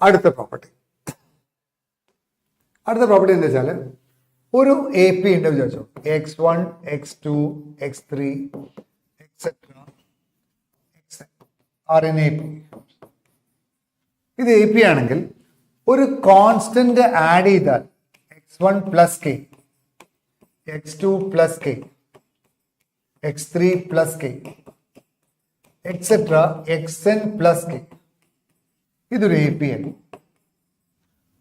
അടുത്ത പ്രോപ്പർട്ടി എന്താ വെച്ചാൽ ഒരു AP ഉണ്ട് വിചാരിച്ചോ. x1, x2, x3, etc. Are an AP. ഇത് AP ആണെങ്കിൽ ഒരു കോൺസ്റ്റന്റ് ആഡ് ചെയ്താൽ x1 plus k, x2 plus k, x3 plus k, etc. xn plus k. ഇതൊരു AP ആണ്.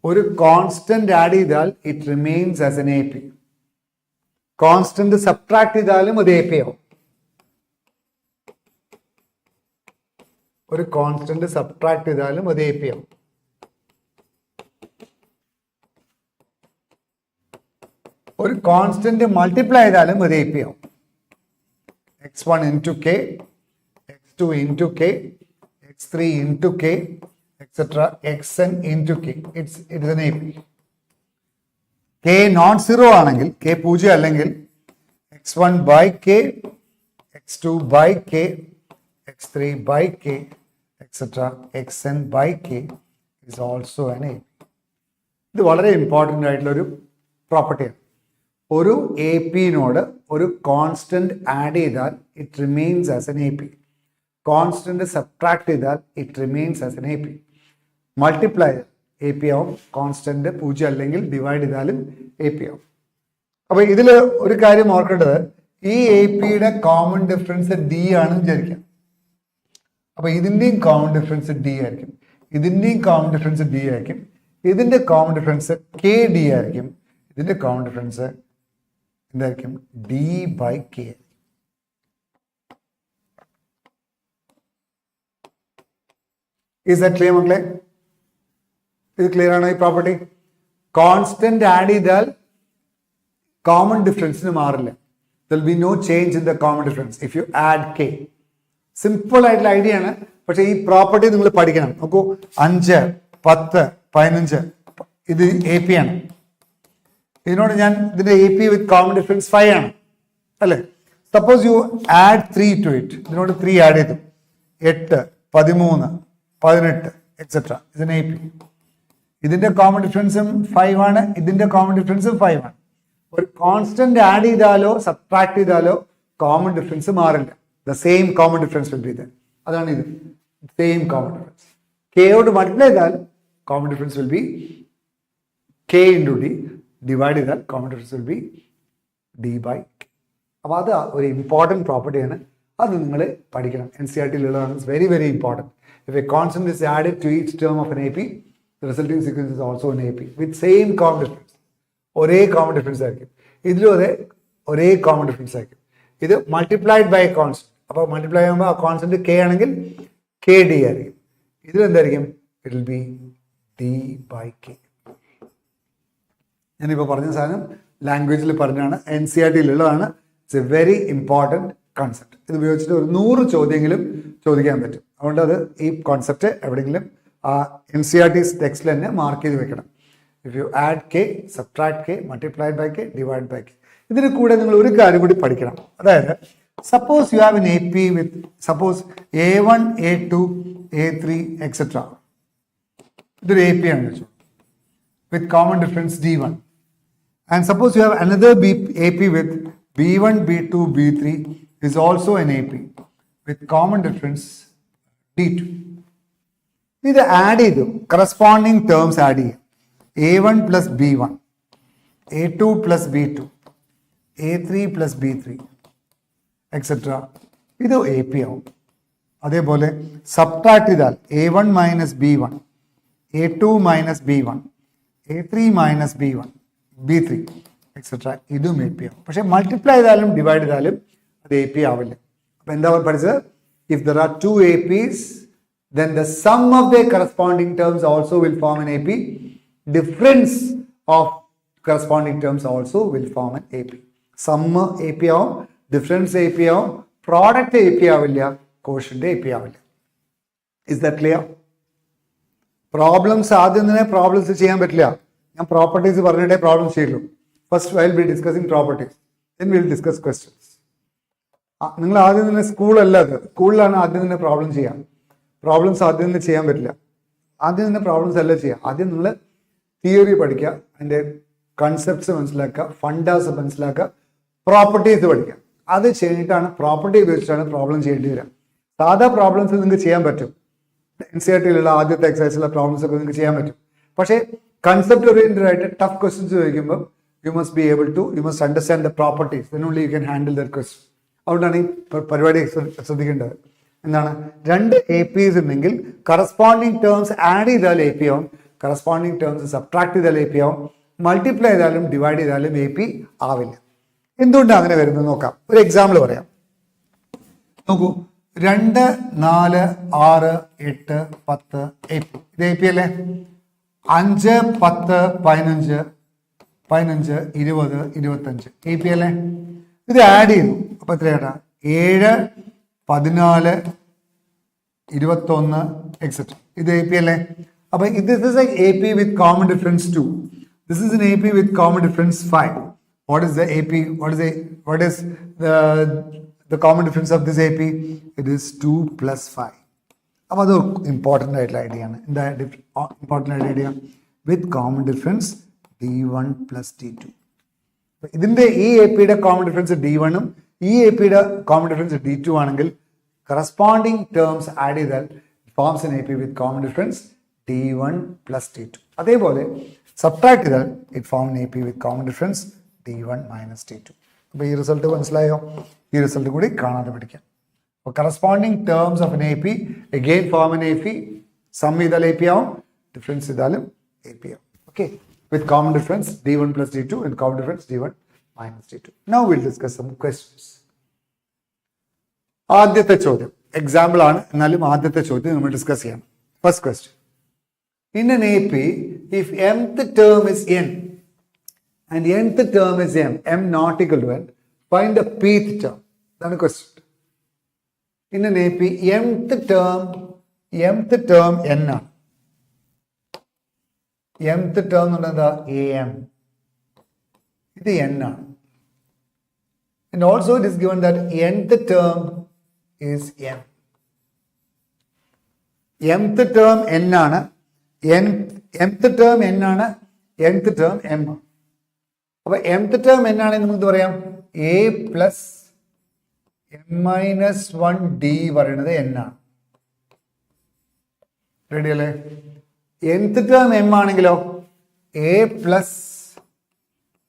ഒരു കോൺസ്റ്റന്റ് ആഡ് ചെയ്താൽ it remains as an AP. Constant subtract ചെയ്താലും അത് AP ആവും. ഒരു കോൺസ്റ്റന്റ് സബ്ട്രാക്ട് ചെയ്താലും അത് AP ആവും. ഒരു കോൺസ്റ്റന്റ് മൾട്ടിപ്ലൈ ചെയ്താലും അത് AP ആവും. x1 into k, x2 into k, x3 into k, etc. xn into k. It is an AP. k not zero ആണെങ്കിൽ, k പൂജ്യം അല്ലെങ്കിൽ x1 by k, x2 by k, x3 by k, etc. xn by k is also an AP. ഇത് വളരെ important ആയിട്ടുള്ള ഒരു പ്രോപ്പർട്ടിയാണ്. ഒരു APനോട് ഒരു കോൺസ്റ്റന്റ് ആഡ് ചെയ്താൽ it remains as an AP. Constant subtract ചെയ്താൽ it remains as an AP. Multiply AP ആവും. കോൺസ്റ്റന്റ് പൂജ്യം അല്ലെങ്കിൽ ഡിവൈഡ് ചെയ്താലും AP ആവും. അപ്പൊ ഇതിൽ ഒരു കാര്യം ഓർക്കേണ്ടത്, ഈ APയുടെ കോമൺ ഡിഫറൻസ് D ആണെന്ന് വിചാരിക്കാം. അപ്പൊ ഇതിന്റെയും കോമൺ ഡിഫറൻസ് D ആയിരിക്കും. ഇതിന്റെയും കോമൺ ഡിഫറൻസ് D ആയിരിക്കും. ഇതിന്റെ കോമൺ ഡിഫറൻസ് KD ആയിരിക്കും. ഇതിന്റെ കോമൺ ഡിഫറൻസ് എന്തായിരിക്കും? D by K. Is that clear, മക്കളെ? ഇത് ക്ലിയർ ആണോ ഈ പ്രോപ്പർട്ടി? കോൺസ്റ്റന്റ് ആഡ് ചെയ്താൽ കോമൺ ഡിഫറൻസിന് മാറില്ല. There will be no change in the common difference if you add k. Simple ആയിട്ടുള്ള ഐഡിയ ആണ്. പക്ഷെ ഈ പ്രോപ്പർട്ടി നിങ്ങൾ പഠിക്കണം. നോക്കൂ, 5, 10, 15 ഇത് AP ആണ്. ഇതിനോട് ഞാൻ ഇതിന്റെ AP വിത്ത് കോമൺ ഡിഫറൻസ് 5 ആണ് അല്ലേ? Suppose you add 3 to it. ഇതിനോട് 3 ആഡ് ചെയ്തു. 8, 13, 18 എക്സെട്ര. ഇതിന് AP. ഇതിന്റെ കോമൺ ഡിഫറൻസും 5 ആണ്. ഇതിന്റെ കോമൺ ഡിഫറൻസും 5 ആണ്. ഒരു കോൺസ്റ്റന്റ് ആഡ് ചെയ്താലോ സബ്ട്രാക്ട് ചെയ്താലോ കോമൺ ഡിഫറൻസ് മാറില്ല. The same common difference will be there. അതാണ് ഇത്, സെയിം കോമൺ ഡിഫറൻസ്. കെയോട് മൾട്ടിപ്ലൈ ചെയ്താൽ common difference will be k into D. Divide ചെയ്താൽ common difference will be D by K. അപ്പോൾ അത് ഒരു ഇമ്പോർട്ടൻറ്റ് പ്രോപ്പർട്ടിയാണ്. അത് നിങ്ങൾ പഠിക്കണം. NCERT-ലുള്ളതാണ്. It's very very important. If a constant is added to each term of an AP, the resulting sequence is also an AP with same common difference. ഒരേ common difference ആയിരിക്കും. ഇതിലും ഒരേ കോമൺ ഡിഫറൻസ് ആയിരിക്കും. ഇത് മൾട്ടിപ്ലൈഡ് ബൈ കോൺസ്റ്റന്റ്. അപ്പോൾ multiply ചെയ്യുമ്പോൾ ആ constant k ആണെങ്കിൽ KD ആയിരിക്കും. ഇതിലെന്തായിരിക്കും? It will be D by K. ഞാനിപ്പോൾ പറഞ്ഞ സാധനം ലാംഗ്വേജിൽ പറഞ്ഞാണ്. NCERT-ലുള്ളതാണ്. It's a very important concept. ഇത് ഉപയോഗിച്ചിട്ട് ഒരു 100 ചോദ്യങ്ങളും ചോദിക്കാൻ പറ്റും. അതുകൊണ്ട് അത് ഈ കോൺസെപ്റ്റ് എവിടെയെങ്കിലും NCERT ടെക്സ്റ്റിൽ തന്നെ മാർക്ക് ചെയ്ത് വെക്കണം. If you add k, subtract k, multiplied by k, divide by k. ഇതിന് കൂടെ നിങ്ങൾ ഒരു കാര്യം കൂടി പഠിക്കണം. അതായത് suppose you have an AP with suppose A1, A2, A3, etc. ഇതൊരു AP ആണ് വെച്ചു with common difference D1. And suppose you have another AP with B1, B2, B3 is also an AP with common difference D2. ഇത് add ചെയ്തു corresponding terms add ചെയ്യും. A1 plus B1, A2 plus B2, A3 plus B3, etc. ഇത് AP ആവും. അതേപോലെ subtract ചെയ്താൽ A1 minus B1, A2 minus B1, A3 minus B1, B3, etc. ഇതും AP ആവും. പക്ഷെ മൾട്ടിപ്ലൈ ചെയ്താലും ഡിവൈഡ് ചെയ്താലും അത് AP ആവില്ല. അപ്പൊ എന്താ പഠിച്ചത്? If there are two APs, then the sum of their corresponding terms also will form an AP. Difference of corresponding terms also will form an AP. Sum AP ആവും, difference AP ആവും, product AP ആവില്ല, quotient AP ആവില്ല. Is that clear? Problems ആദ്യം തന്നെ problems ചെയ്യാൻ പറ്റില്ല. ഞാൻ properties പറഞ്ഞിട്ടേ പ്രോബ്ലംസ് ചെയ്യുള്ളൂ. First I will be discussing properties, then will discuss questions. നിങ്ങൾ ആദ്യം തന്നെ സ്കൂളല്ല, അത് സ്കൂളിലാണ് ആദ്യം തന്നെ പ്രോബ്ലം ചെയ്യാം. പ്രോബ്ലംസ് ആദ്യം തന്നെ ചെയ്യാൻ പറ്റില്ല. ആദ്യം തന്നെ പ്രോബ്ലംസ് അല്ല ചെയ്യുക. ആദ്യം നിങ്ങൾ തിയറി പഠിക്കുക, അതിൻ്റെ കൺസെപ്റ്റ്സ് മനസ്സിലാക്കുക, ഫണ്ടാസ് മനസ്സിലാക്കുക, പ്രോപ്പർട്ടീസ് പഠിക്കുക. അത് ചെയ്തിട്ടാണ് പ്രോപ്പർട്ടി ഉപയോഗിച്ചിട്ടാണ് പ്രോബ്ലം ചെയ്യേണ്ടി വരിക. സാധാ പ്രോബ്ലംസ് നിങ്ങൾക്ക് ചെയ്യാൻ പറ്റും. NCERT-യിലുള്ള ആദ്യത്തെ എക്സസൈസിലുള്ള പ്രോബ്ലംസ് ഒക്കെ നിങ്ങൾക്ക് ചെയ്യാൻ പറ്റും. പക്ഷേ കൺസെപ്റ്റ് ഓറിയന്റഡ് ആയിട്ട് ടഫ് ക്വസ്റ്റ്യൻസ് ചോദിക്കുമ്പോൾ you must be able to you must understand the properties, then only you can handle their question. അതുകൊണ്ടാണ് ഈ പരിപാടി ശ്രദ്ധിക്കേണ്ടത്. എന്താണ്? രണ്ട് APs ഉണ്ടെങ്കിൽ കറസ്പോണ്ടിങ് ടേംസ് ആഡ് ചെയ്താൽ AP ആവും, കറസ്പോണ്ടിങ് ടേംസ് സബ്ട്രാക്ട് ചെയ്താൽ AP ആവും, മൾട്ടിപ്ലൈ ചെയ്താലും ഡിവൈഡ് ചെയ്താലും AP ആവില്ല. എന്തുകൊണ്ടാണ് അങ്ങനെ വരുന്നത് നോക്കാം. ഒരു എക്സാമ്പിൾ പറയാം. നോക്കൂ, 2, 4, 6, 8, 10 AP. ഇത് AP അല്ലേ? 5, 10, 15, 15, 20, 25 AP അല്ലേ? ഇത് ആഡ് ചെയ്തു. അപ്പൊ എത്രയാട്ടാ? 7, 14, 21, എക്സെട്ര. ഇത് AP അല്ലേ? അപ്പൊ this is like AP with common difference 2. This is an AP with common difference 5. What is the AP? What is the common difference of this AP? It is 2 plus 5. അപ്പോൾ അത് important ആയിട്ടുള്ള idea ആണ്. എന്താ important ആയിട്ടുള്ള idea? വിത്ത് common difference D1 plus D2. ഇതിൻ്റെ ഈ AP-യുടെ common difference D1-ഉം ഈ AP-യുടെ common difference D2 ആണെങ്കിൽ കറസ്പോണ്ടിങ് ടേംസ് ആഡ് ചെയ്താൽ ഫോംസ് എൻ AP വിത്ത് common difference D1 plus D2. അതേപോലെ സബ്ട്രാക്ട് ചെയ്താൽ it form an AP with common difference D1 minus D2. അപ്പോൾ ഈ result മനസ്സിലായോ? ഈ റിസൾട്ട് കൂടി കാണാതെ പഠിക്കാം. അപ്പോൾ corresponding terms of an AP again form an AP. Sum ചെയ്താൽ AP ആവും, ഡിഫറൻസ് ചെയ്താലും AP ആവും. Okay, with common difference D1 plus D2 and common difference D1 minus D2. Now will discuss some questions. ആദ്യത്തെ ചോദ്യം example ആണ്, എന്നാലും ആദ്യത്തെ ചോദ്യം നമ്മൾ ഡിസ്കസ് ചെയ്യണം. First question. In N AP, if mth term is n and nth term is m not equal to n, find the pth term. That's the question. In an AP, mth term n ആണ്. mth term എന്ന് പറയുന്നത് am. ഇത് n ആണ്. And also it is given that nth term is m. mth term n ആണ്. mth term n ആണ്. nth term m ആണ്. അപ്പൊ mth term n ആണെങ്കിൽ നമുക്ക് പറയാം a പ്ലസ് m-1d പറയുന്നത് n ആണ്. റെഡി അല്ലേ? nth term m ആണെങ്കിലോ a പ്ലസ്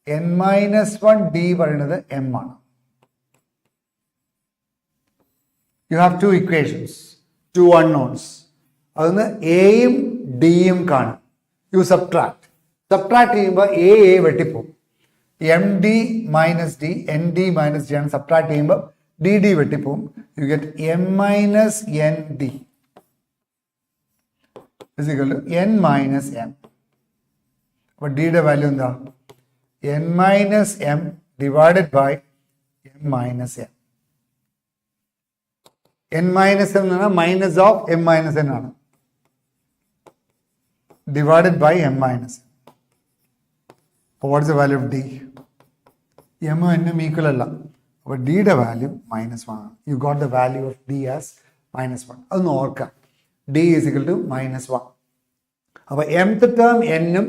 n-1d പറയുന്നത് m ആണ്. You have two equations, two unknowns. അതൊന്ന് എയും ഡിയും കാണും. യു സബ്ട്രാക്ട് ചെയ്യുമ്പോൾ എ വെട്ടിപ്പോവും. M D minus D, N D minus D ആണ്. സബ്ട്രാക്ട് ചെയ്യുമ്പോൾ ഡി ഡി വെട്ടിപ്പോവും. You get M minus N D is equal to N minus M. അപ്പോൾ ഡിയുടെ വാല്യൂ എന്താ? N minus M divided by M minus M. n minus n ആണ് minus of m minus n ആണ് divided by m minus n. So what is the value of d? m and n equal അല്ല. അപ്പോൾ d യുടെ value -1 ആണ്. You got the value of d as -1. അതൊന്ന് ഓർക്കാം. d is equal to -1. അപ്പോൾ mth term n ഉം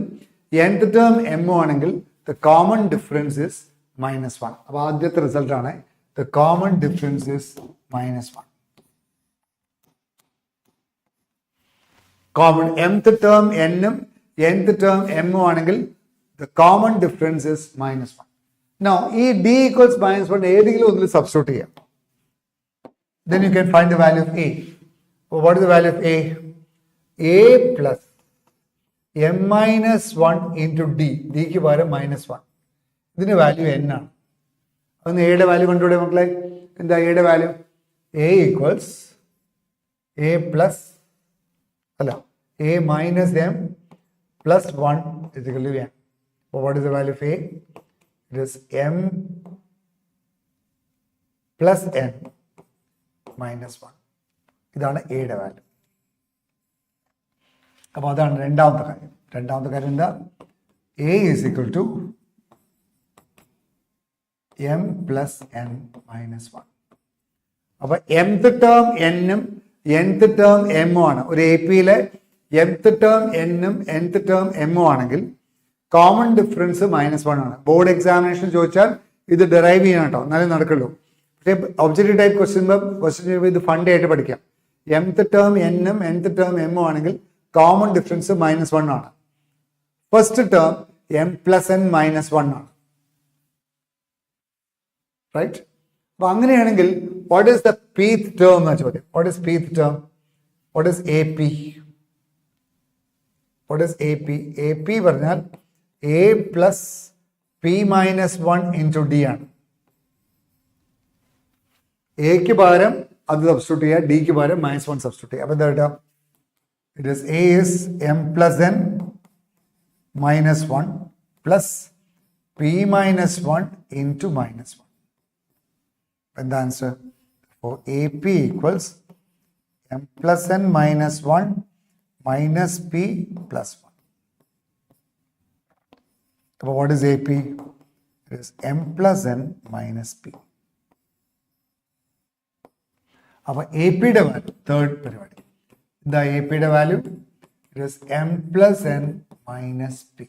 nth term m ഉം ആണെങ്കിൽ the common difference is -1. അപ്പോൾ ആദ്യത്തെ റിസൾട്ട് ആണ് the common difference is -1. Common mth term n ഉം nth term m ഉം ആണെങ്കിൽ the common difference is -1. Now ഈ d equals -1 ഏതെങ്കിലും ഒന്നിൽ സബ്സ്റ്റിറ്റ്യൂട്ട് ചെയ്യാം. Then you can find the value of a. So what is the value of a? a plus m minus 1 into d. d ക്ക് പകരം -1. ഇതിന്റെ value n ആണ്. അതൊന്ന് a യുടെ വാല്യൂ കണ്ടുകൂടെ മക്കളെ? എന്താ a യുടെ value? a equals a plus അല്ല a minus m plus 1 is equal to n. So what is the value of a? It is m plus n minus 1. ഇതാണ് a യുടെ value. അപ്പോൾ അതാണ് രണ്ടാമത്തെ കാര്യം. രണ്ടാമത്തെ കാര്യം എന്താ? a is equal to m plus n minus 1. അപ്പോൾ mth term n ഉം nth term m ഉം ആണ്. ഒരു എ പിയിലെ mth term n ഉം nth term m ഉം ആണെങ്കിൽ കോമൺ ഡിഫറൻസ് -1 ആണ്. ബോർഡ് എക്സാമിനേഷൻ ചോദിച്ചാൽ ഇത് ഡെറൈവ് ചെയ്യണം കേട്ടോ, എന്നാലേ നടക്കുള്ളൂ. പക്ഷേ ഒബ്ജക്റ്റീവ് ടൈപ്പ് ക്വസ്റ്റ്യൻ ഇത് ഫണ്ട് ആയിട്ട് പഠിക്കാം. mth term n ഉം nth term m ഉം ആണെങ്കിൽ കോമൺ ഡിഫറൻസ് -1 ആണ്. First term m plus n minus 1 ആണ്. റൈറ്റ്? അപ്പൊ അങ്ങനെയാണെങ്കിൽ what is the pth term എന്ന ചോദ്യം. What is pth term? What is AP? What is AP? AP പറഞ്ഞാൽ a plus p minus 1 into d ആണ്. എക്ക് പകരം അത് സബ്സ്റ്റിറ്റ്യൂട്ട് ചെയ്യുക, ഡിക്ക് പകരം -1 സബ്സ്റ്റിറ്റ്യൂട്ട് ചെയ്യുക. അപ്പൊ എന്താ കിട്ടുക? It is a is m plus n minus 1 plus p minus 1 into -1. And the answer for AP equals m plus n minus 1 minus p plus 1. So what is AP? It is m plus n minus p. അപ്പോൾ A പിയുടെ value third പരിപാടി എന്താ? A പിയുടെ value it is m plus n minus p.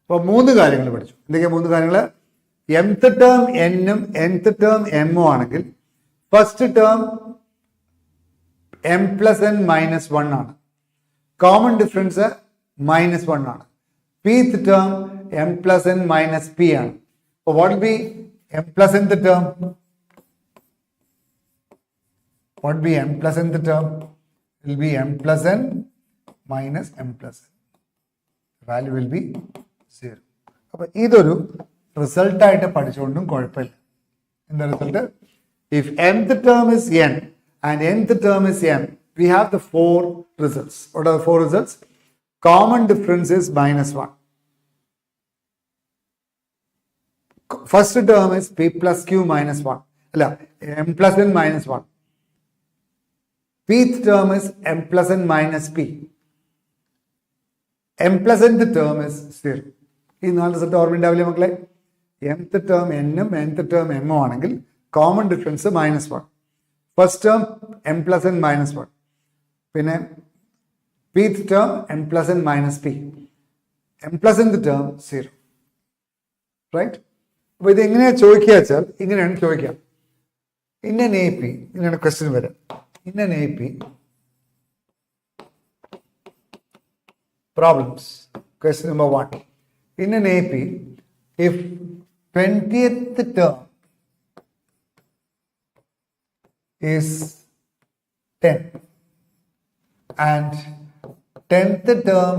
അപ്പോൾ മൂന്ന് കാര്യങ്ങൾ പഠിച്ചു. എന്തൊക്കെയാ മൂന്ന് കാര്യങ്ങൾ? mth ടേം n ഉം nth ടേം m ഉം ആണെങ്കിൽ first term m plus n minus 1 ആണ്. കോമൺ ഡിഫറൻസ് -1 ആണ്. pth term m plus n minus p ആണ്. അപ്പോൾ what will be m plus nth term? What will be m plus nth term? It will be m plus n minus m plus n. The value will be 0. അപ്പോൾ ഇതൊരു result ആയിട്ട് പഠിച്ചുകൊണ്ടും കുഴപ്പമില്ല. എന്താ result? If mth term is n and nth term is m, we have the four results. What are the four results? Common difference is -1. First term is p plus q minus 1. അല്ല, m plus n minus 1. pth term is m plus n minus p. m plus nth term is 0. ഈ നാല് result ഓർമ്മയുണ്ടാവില്ലേ മക്കളെ? mth term n ഉം nth term m ഉം ആണെങ്കിൽ common difference -1. First term m plus n minus 1. പിന്നെ pth term m plus n minus p. m plus nth term 0. Right? അപ്പോൾ ഇത് എങ്ങനെയാണ് ചോദിക്കുക വെച്ചാൽ ഇങ്ങനെയാണ് ചോദിക്കുക. ഇൻ എൻ എ പി ഇങ്ങനെയാണ് ക്വസ്റ്റ്യൻ വരാം. In an AP, problems, question number 1. In an AP, if 20th term is 10 and 10th term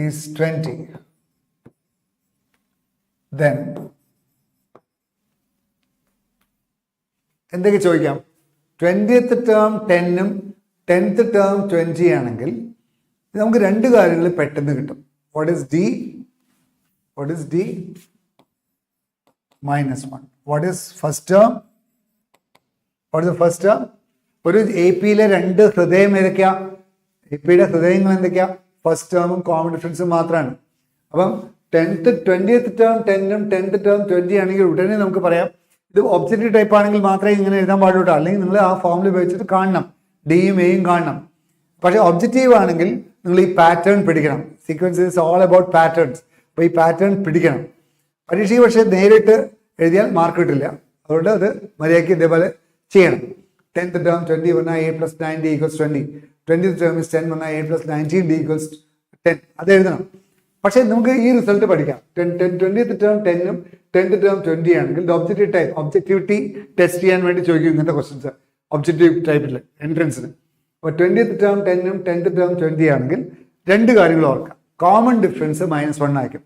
is 20, then എന്തൊക്കെ ചോദിക്കാം? 20th ടേം 10 ഉം 10th ടേം 20 ആണെങ്കിൽ നമുക്ക് രണ്ട് കാര്യങ്ങൾ പെട്ടെന്ന് കിട്ടും. What is D? What is D? minus 1. What is first term? What is the first term? ഒരു എ പിയിലെ രണ്ട് ഹൃദയം ഏതൊക്കെയാ? എ പിയുടെ ഹൃദയങ്ങൾ എന്തൊക്കെയാ? ഫസ്റ്റ് ടേമും കോമൺ ഡിഫറൻസും മാത്രമാണ്. അപ്പം 20th ടേം 10ഉം 10th ടേം 20 ആണെങ്കിൽ ഉടനെ നമുക്ക് പറയാം ഇത് ഒബ്ജക്റ്റീവ് ടൈപ്പ് ആണെങ്കിൽ മാത്രമേ ഇങ്ങനെ എഴുതാൻ പാടുള്ളൂ. അല്ലെങ്കിൽ നിങ്ങൾ ആ ഫോമിൽ ഉപയോഗിച്ചിട്ട് കാണണം, ഡിയും എയും കാണണം. പക്ഷെ ഒബ്ജക്റ്റീവ് ആണെങ്കിൽ നിങ്ങൾ ഈ പാറ്റേൺ പിടിക്കണം. Sequence is all about patterns. അപ്പോൾ ഈ പാറ്റേൺ പിടിക്കണം. പരീക്ഷയ്ക്ക് പക്ഷേ നേരിട്ട് എഴുതിയാൽ മാർക്ക് കിട്ടില്ല. അതുകൊണ്ട് അത് മര്യാദയ്ക്ക് ഇതേപോലെ ചെയ്യണം. 10th ടേം 20 പറഞ്ഞാൽ a + 9d = 20. 20th ടേം 10 പറഞ്ഞാൽ a + 19d = 10. അത് എഴുതണം. പക്ഷെ നമുക്ക് ഈ റിസൾട്ട് പഠിക്കാം. 20th ടേം 10ഉം 10th ടേം 20 ആണെങ്കിൽ ഒബ്ജക്റ്റീവ് ടൈപ്പ് ഒബ്ജക്റ്റിവിറ്റി ടെസ്റ്റ് ചെയ്യാൻ വേണ്ടി ചോദിക്കും ഇങ്ങനത്തെ ക്വസ്റ്റ്യൻസ് ഒബ്ജക്റ്റീവ് ടൈപ്പിൽ എൻട്രൻസിന്. അപ്പോൾ 20th ടേം 10ഉം 10th ടേം 20 ആണെങ്കിൽ രണ്ട് കാര്യങ്ങൾ ഓർക്കാം. കോമൺ ഡിഫറൻസ് -1 ആയിരിക്കും.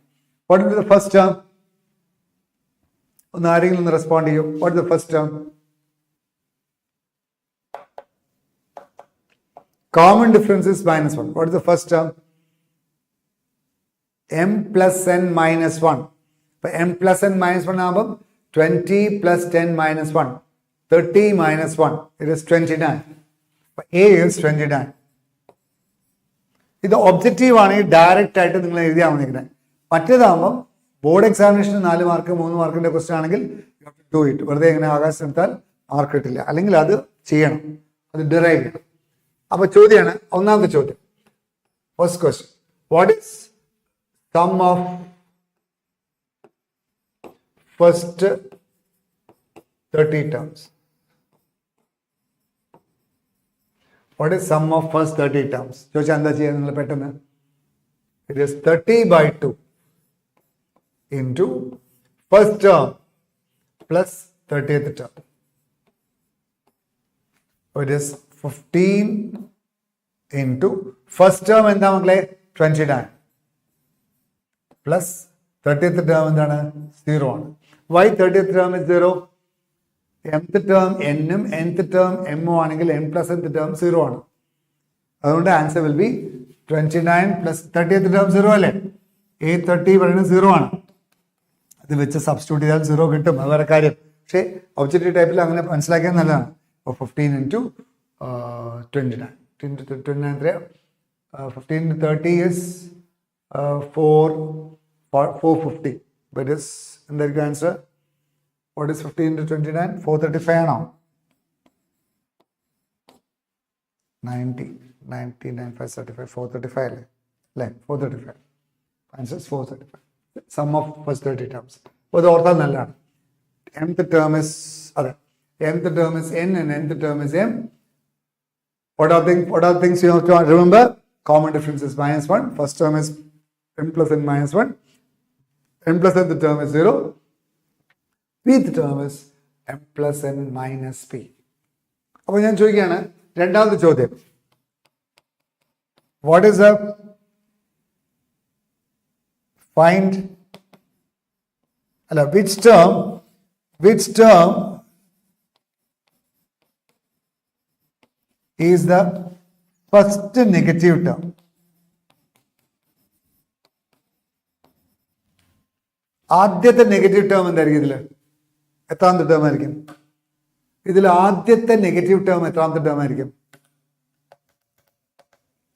What is the first term? ഒന്ന് ആരെങ്കിലും ഒന്ന് റെസ്പോണ്ട് ചെയ്യും. What is the first term? Common difference is -1. What is the first term? m plus n minus 1. But m plus n minus 1 ആകുമ്പോൾ 20 plus 10 minus 1. 30 minus 1. It is 29. But a is 29. ഇത് objective ആണെങ്കിൽ direct ആയിട്ട് നിങ്ങൾ എഴുതിയാൽ മതി. മറ്റേതാകുമ്പോൾ board എക്സാമിനേഷന് 4 mark 3 മാർക്കിന്റെ question ആണെങ്കിൽ do it. വെറുതെ ഇങ്ങനെ ആകാശം എടുത്താൽ മാർക്ക് കിട്ടില്ല. അല്ലെങ്കിൽ അത് ചെയ്യണം, അത് ഡിറൈവ് ചെയ്യണം. അപ്പൊ ചോദ്യമാണ് ഒന്നാമത്തെ ചോദ്യം. First question, what is sum of first 30 terms? What is sum of first 30 terms ചോദിച്ചാൽ എന്താ ചെയ്യുക നിങ്ങൾ പെട്ടെന്ന്? It is 30/2 into first term plus 30th term. It is 15 into first term എന്താ മക്കളെ? 29 plus 30th term എന്താണ്? 0 ആണ്. Why 30th term is 0? mth term n ഉം nth term m ഉം ആണെങ്കിൽ m plus nth term 0 ആണ്. അതുകൊണ്ട് answer will be 29 plus 30th term 0 അല്ലേ? A30 പറയുന്നത് 0 ആണ്. ഇത് വെച്ച് സബ്സ്റ്റിറ്റ്യൂട്ട് ചെയ്താൽ 0 കിട്ടും, അത് വേറെ കാര്യം. പക്ഷേ ഒബ്ജക്റ്റീവ് ടൈപ്പിൽ അങ്ങനെ മനസ്സിലാക്കിയാൽ നല്ലതാണ്. 15 into 29. 15 into 30 is 450. But is എന്തായിരിക്കും ആൻസർ? What is 15 into 29? 435 ആണോ? 90, 9, 5, 35, 435 അല്ലേ? 435. Answer is 435. Sum of first 30 terms. അപ്പോൾ ഇത് ഓർത്താൽ നല്ലതാണ്. mth term is nth term is n and nth term is m. What are things you have to remember? Common difference is -1. First term is m plus n minus 1. n plus nth term is 0. pth term is m plus n minus p. അപ്പോൾ ഞാൻ ചോദിക്കുകയാണ് രണ്ടാമത്തെ ചോദ്യം. What is the find which term is the first negative term? ആദ്യത്തെ negative term എന്തായിരിക്കും? ഇതിൽ എത്രാമത്തെ term ആയിരിക്കും? ഇതിൽ ആദ്യത്തെ നെഗറ്റീവ് ടേം എത്രാമത്തെ ടേം ആയിരിക്കും?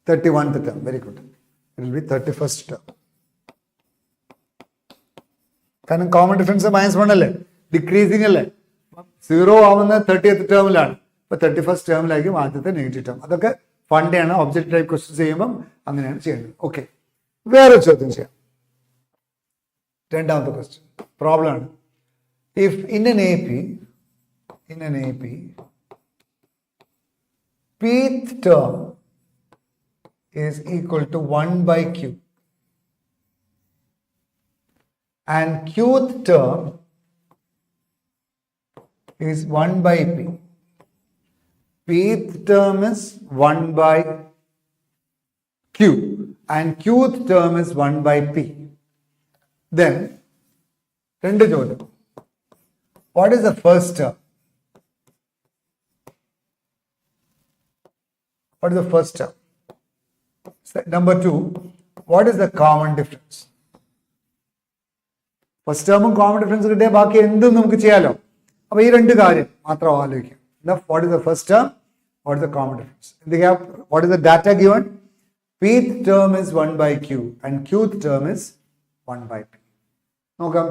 31th term. Very good. It will be 31st term. കാരണം കോമൺ ഡിഫറൻസ് -1 അല്ലേ, ഡിക്രീസിങ് അല്ലേ. 0 ആവുന്ന 30th ടേമിലാണ്. ഇപ്പൊ 31st ടേമിലായിരിക്കും ആദ്യത്തെ നെഗറ്റീവ് ടേം. അതൊക്കെ ഫണ്ടാണ്. ഒബ്ജക്റ്റ് ടൈപ്പ് ക്വസ്റ്റ്യൻ ചെയ്യുമ്പം അങ്ങനെയാണ് ചെയ്യുന്നത്. ഓക്കെ, വേറെ ചോദ്യം ചെയ്യാം. രണ്ടാമത്തെ ക്വസ്റ്റ്യൻ പ്രോബ്ലം ആണ്. If in N AP pth term is equal to 1/q and qth term is 1/p. Pth term is 1/q and qth term is 1/p. Then rendu ചോദ്യം. What is the first term? What is the first term? Number 2, what is the common difference? First ടേമും common difference കിട്ടിയാൽ ബാക്കി എന്തും നമുക്ക് ചെയ്യാലോ. അപ്പൊ ഈ രണ്ട് കാര്യം മാത്രം ആലോചിക്കാം. What is the first term, what is the common difference. What is the data given? pth term is 1 by q and qth term is 1 by p. നോക്കാം,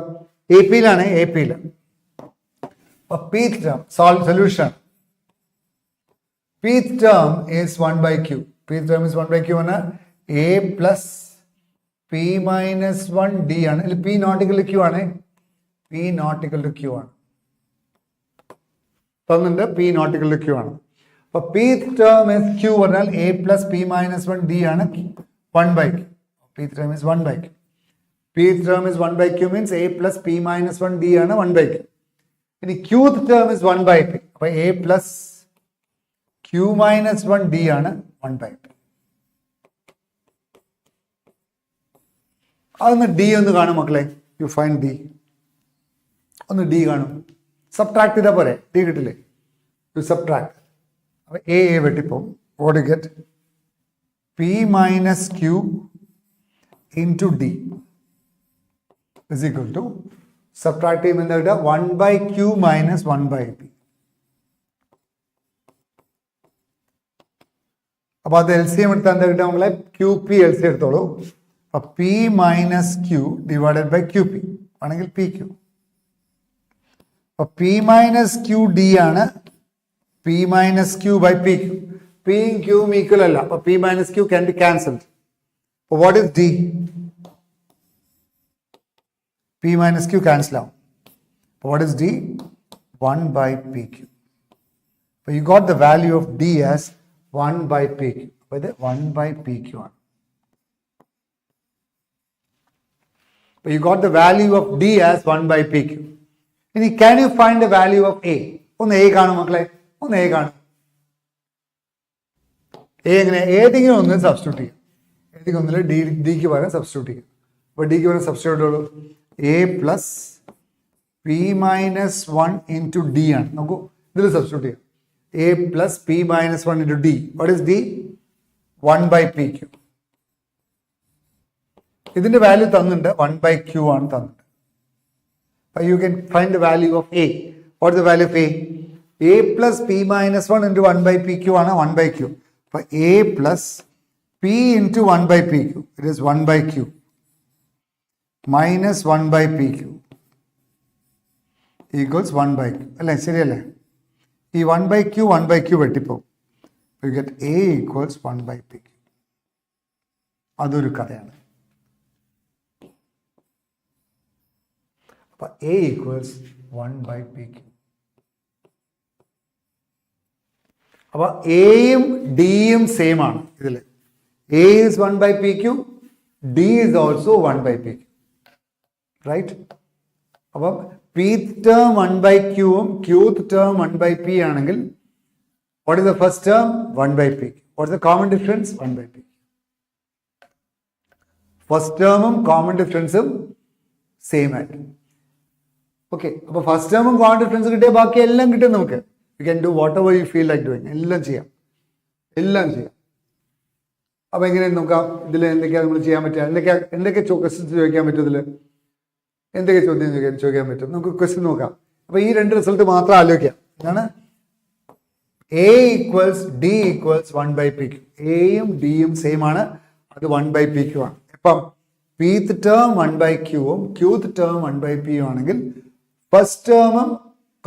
AP ലാണ്, AP ൽ pth term solution. pth term is 1 by q. pth term is 1 by q ആണ് a plus p minus 1 d ആണ്. അല്ല, p not equal to q ആണ്. p not equal to q ആണ് തന്നിട്ട്, p not equal to q ആണ്. അപ്പൊ pth term is q പറഞ്ഞാൽ a plus p minus 1 d ആണ് 1 by q. pth term is 1 by q. pth term is 1 by q means a plus p minus 1 d ആണ് 1 by q. ഇനി qth term is 1 by p. അപ്പൊ a plus q minus 1 d ആണ് 1 by p. അതൊന്ന് d ഒന്ന് കാണും മക്കളെ. You find d. ഒന്ന് d കാണും. സബ്ട്രാക്ട് ചെയ്താൽ പോരെ, d കിട്ടില്ലേ? U subtract. A വെട്ടിപ്പോവും. what do you get? p minus q into d is equal to, subtract ചെയ്യുമ്പോൾ എന്താ കിട്ടുക? 1 by q minus 1 by p. അപ്പൊ അത് LCM എടുത്താൽ എന്താ കിട്ടുക നമ്മളെ? QP LCM എടുത്തോളൂ. അപ്പൊ p minus q divided by qp ആണെങ്കിൽ pq. അപ്പൊ p minus q d ആണ് p minus q by pq. p യും q യും equal അല്ല. അപ്പൊ p minus q can be cancelled. So what is d? p minus q cancel out. What is d? 1 by pq. So you got the value of d as 1 by pq. But 1 by pq ആണ്. So you got the value of d as 1 by pq. ഇനി can you find the value of a? ഒന്ന് a കാണും മക്കളെ, ഒന്ന് a കാണും. a എങ്ങനെ? ഏതെങ്കിലും ഒന്നിൽ സബ്സ്റ്റിറ്റ്യൂട്ട് ചെയ്യും. ഏതെങ്കിലും ഒന്നിൽ ഡിക്ക് പകരം സബ്സ്റ്റിറ്റ്യൂട്ട് ചെയ്യും. അപ്പോൾ ഡിക്ക് പകരം സബ്സ്റ്റിറ്റ്യൂട്ട് ഉള്ളൂ a plus p minus 1 into D ആണ്. നോക്കൂ, ഇതിൽ സബ്സ്റ്റിറ്റ്യൂട്ട് ചെയ്യാം. a plus p minus 1 into D. What is d? 1 by pq. ഇതിന്റെ വാല്യൂ തന്നിട്ടുണ്ട്, 1 by q ആണ് തന്നിട്ടുണ്ട്. അപ്പോൾ you can find the value of a. What is the value of a? a plus p minus 1 into 1 by pq ആണ് 1 by q. അപ്പോൾ a plus p into 1 by pq, it is 1 by q minus 1 by pq equals 1 by q. അല്ലേ, ശരിയല്ലേ? ഈ 1 by q 1 by q വെട്ടിപ്പോകും. you get a equals 1 by pq. അതൊരു കഥയാണ്. അപ്പോൾ a equals 1 by pq. അപ്പൊ എയും ഡിയും സെയിം ആണ് ഇതിൽ. A is 1 by pq, d is also 1 by pq, right? അപ്പം pth term 1 by q ഉം qth term 1 by p ആണെങ്കിൽ what is the first term? 1 by pq. what is the common difference? 1 by pq. First ടേമും common ഡിഫറൻസും same ആയിട്ട്. Okay, അപ്പൊ first ടേമും common difference കിട്ടിയാൽ ബാക്കി എല്ലാം കിട്ടും നമുക്ക്. You can do whatever you feel like doing. എല്ലാം ചെയ്യാം, എല്ലാം ചെയ്യാം. അപ്പൊ എങ്ങനെ നോക്കാം? ഇതിൽ എന്തൊക്കെയാണ് നമ്മൾ ചെയ്യാൻ പറ്റുക? എന്തൊക്കെ ക്വസ്റ്റ്യൻസ് ചോദിക്കാൻ പറ്റും? ഇതിൽ എന്തൊക്കെ ചോദ്യം ചോദിക്കാൻ പറ്റും? നമുക്ക് ക്വസ്റ്റ്യൻ നോക്കാം. അപ്പൊ ഈ രണ്ട് റിസൾട്ട് മാത്രം ആലോചിക്കാം. എന്താണ്? a equals d equals 1 by pq. എയും ഡിയും സെയിം ആണ്, അത് 1 by pq ആണ്. ഇപ്പം pth ടേം 1 by q ഉം qth ടേം 1 by p ആണെങ്കിൽ ഫസ്റ്റ് ടേമും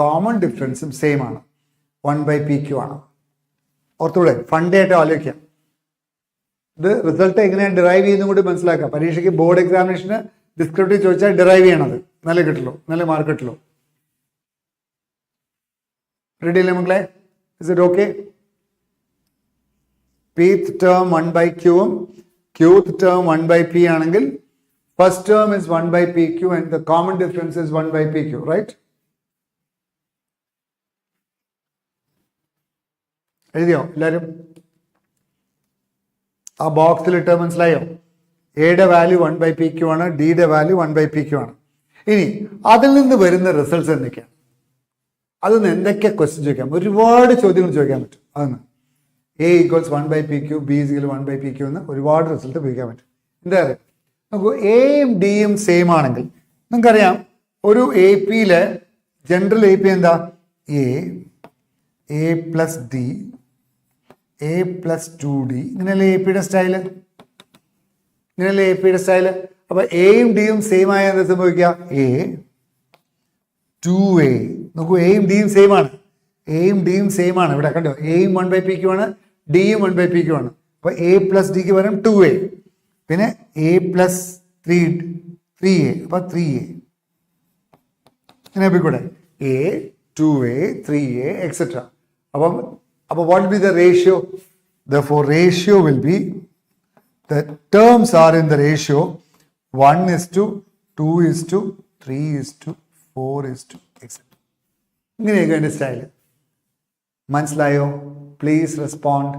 കോമൺ ഡിഫറൻസും സെയിം ആണ്, 1 by pq ആണ്. ഓർത്തൂടെ, ഫണ്ട് ആയിട്ട് ആലോചിക്കാം. ഇത് റിസൾട്ട് എങ്ങനെയാണ് ഡിറൈവ് ചെയ്യുന്നതും കൂടി മനസ്സിലാക്കാം. പരീക്ഷയ്ക്ക് ബോർഡ് എക്സാമിനേഷന് ഡിസ്ക്രിപ്റ്റീവ് ചോദിച്ചാൽ ഡിറൈവ് ചെയ്യണത്, നല്ല കിട്ടുള്ളൂ, നല്ല മാർക്ക് കിട്ടുള്ളൂ. റെഡി അല്ലേ മക്കളെ? Is it okay? pth term 1 by q ഉം qth ടേം 1 by p ആണെങ്കിൽ first term is 1 by pq and the common difference is 1 by pq, right? എഴുതിയോ എല്ലാവരും? ആ ബോക്സിൽ ഇട്ട് മനസ്സിലായോ? എയുടെ വാല്യൂ 1 by pq ആണ്, ഡിയുടെ വാല്യൂ 1 by pq ആണ്. ഇനി അതിൽ നിന്ന് വരുന്ന റിസൾട്ട്സ് എന്തൊക്കെയാണ്? അതിൽ എന്തൊക്കെ ക്വസ്റ്റ്യൻ ചോദിക്കാം? ഒരുപാട് ചോദ്യങ്ങൾ ചോദിക്കാൻ പറ്റും. അതൊന്ന് a equals 1 by pq, b equal 1 by pq എന്ന് ഒരുപാട് റിസൾട്ട് ഉപയോഗിക്കാൻ പറ്റും. എന്താ പറയുക? നമുക്ക് എയും ഡിയും സെയിം ആണെങ്കിൽ നിങ്ങൾക്കറിയാം ഒരു എ പിയിലെ ജനറൽ എ പി എന്താ? A plus D, A plus 2D. ഇങ്ങനെയല്ലേ എ പിയുടെ സ്റ്റൈല്? ഇങ്ങനെയല്ലേ എ പിയുടെ സ്റ്റൈല്? അപ്പൊ എയും ഡിയും സെയിം ആയ എന്താ സംഭവിക്കുക? A 2A. നോക്കൂ, എയും ഡിയും സെയിം ആണ്. എയും ഡിയും സെയിം ആണ്. ഇവിടെ കണ്ടോ, എയും 1/PQ ആണ്, ഡിയും 1/PQ ആണ്. അപ്പൊ എ പ്ലസ് ഡിക്ക് പകരം 2A. പിന്നെ എ പ്ലസ് 3A. അപ്പൊ 3A. ഇങ്ങനെ കൂടെ എ 2A 3A എക്സെട്ര. അപ്പോൾ what will be the ratio? Therefore ratio will be, the terms are in the ratio 1:2:3:4 etc. ഇങ്ങനെയൊക്കെ എൻ്റെ സ്റ്റൈല്. മനസ്സിലായോ? Please respond.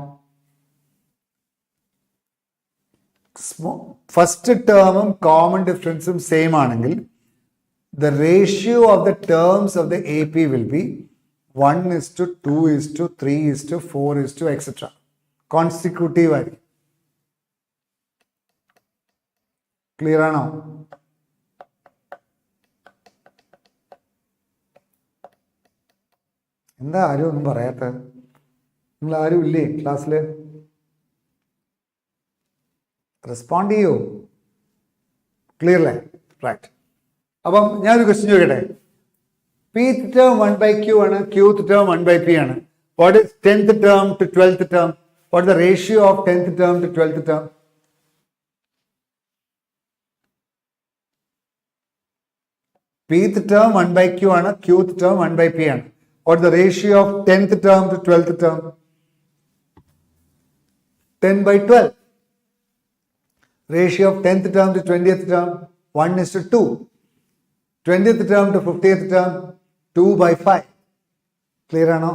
ഫസ്റ്റ് ടേമും കോമൺ ഡിഫറൻസും സെയിം ആണെങ്കിൽ the ratio of the terms of the AP will be 1:2:3:4 etc. Consecutive ആയിരിക്കും. Clear ആണോ? എന്താ ആരും ഒന്നും പറയാത്തത്? നിങ്ങൾ ആരും ഇല്ലേ ക്ലാസ്സിൽ? റെസ്പോണ്ട് ചെയ്യോ? ക്ലിയർ അല്ലേ? റൈറ്റ്. അപ്പം ഞാനൊരു ക്വസ്റ്റ്യൻ ചോദിക്കട്ടെ. Pth term 1/Q ആണ്, Qth term 1/P ആണ്. What is 10th term to 12th term? What is the ratio of 10th term to 12th term? Pth term 1/Q ആണ്, Qth term 1/P ആണ്. What is the ratio of 10th term to 12th term? 10/12. Ratio of 10th term to 20th term 1:2. 20th term to 50th term 2/5. Clear ആണോ?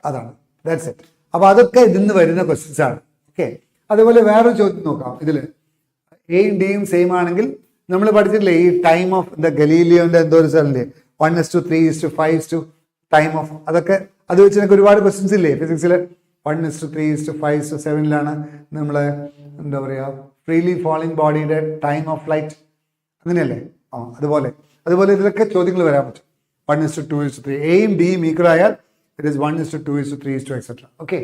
അതാണ്. That's it. അപ്പൊ അതൊക്കെ ഇതിന്ന് വരുന്ന questions ആണ്. Okay. അതുപോലെ വേറൊരു ചോദ്യം നോക്കാം. ഇതിൽ എയും ഡിയും സെയിം ആണെങ്കിൽ നമ്മൾ പഠിച്ചിട്ടില്ലേ ഈ ടൈം ഓഫ് ദ ഗലീലിയോന്റെ എന്തോ ഒരു സ്ഥലല്ലേ 1:3:5 ടൈം ഓഫ്, അതൊക്കെ അത് വെച്ച് നമുക്ക് ഒരുപാട് ക്വസ്റ്റ്യൻസ് ഇല്ലേ ഫിസിക്സിൽ? 1:3:5:7 നമ്മളെ എന്താ പറയുക, ഫ്രീലി ഫാളിംഗ് ബോഡിയുടെ ടൈം ഓഫ് ഫ്ലൈറ്റ്, അങ്ങനെയല്ലേ? അതുപോലെ ഇതിലൊക്കെ ചോദ്യങ്ങൾ വരാൻ പറ്റും. 1:2:3. എയും ഡിയും ഈക്വൽ ആയാൽ ഇറ്റ് ഈസ് 1:2:3 എക്സെട്ര. ഓക്കെ.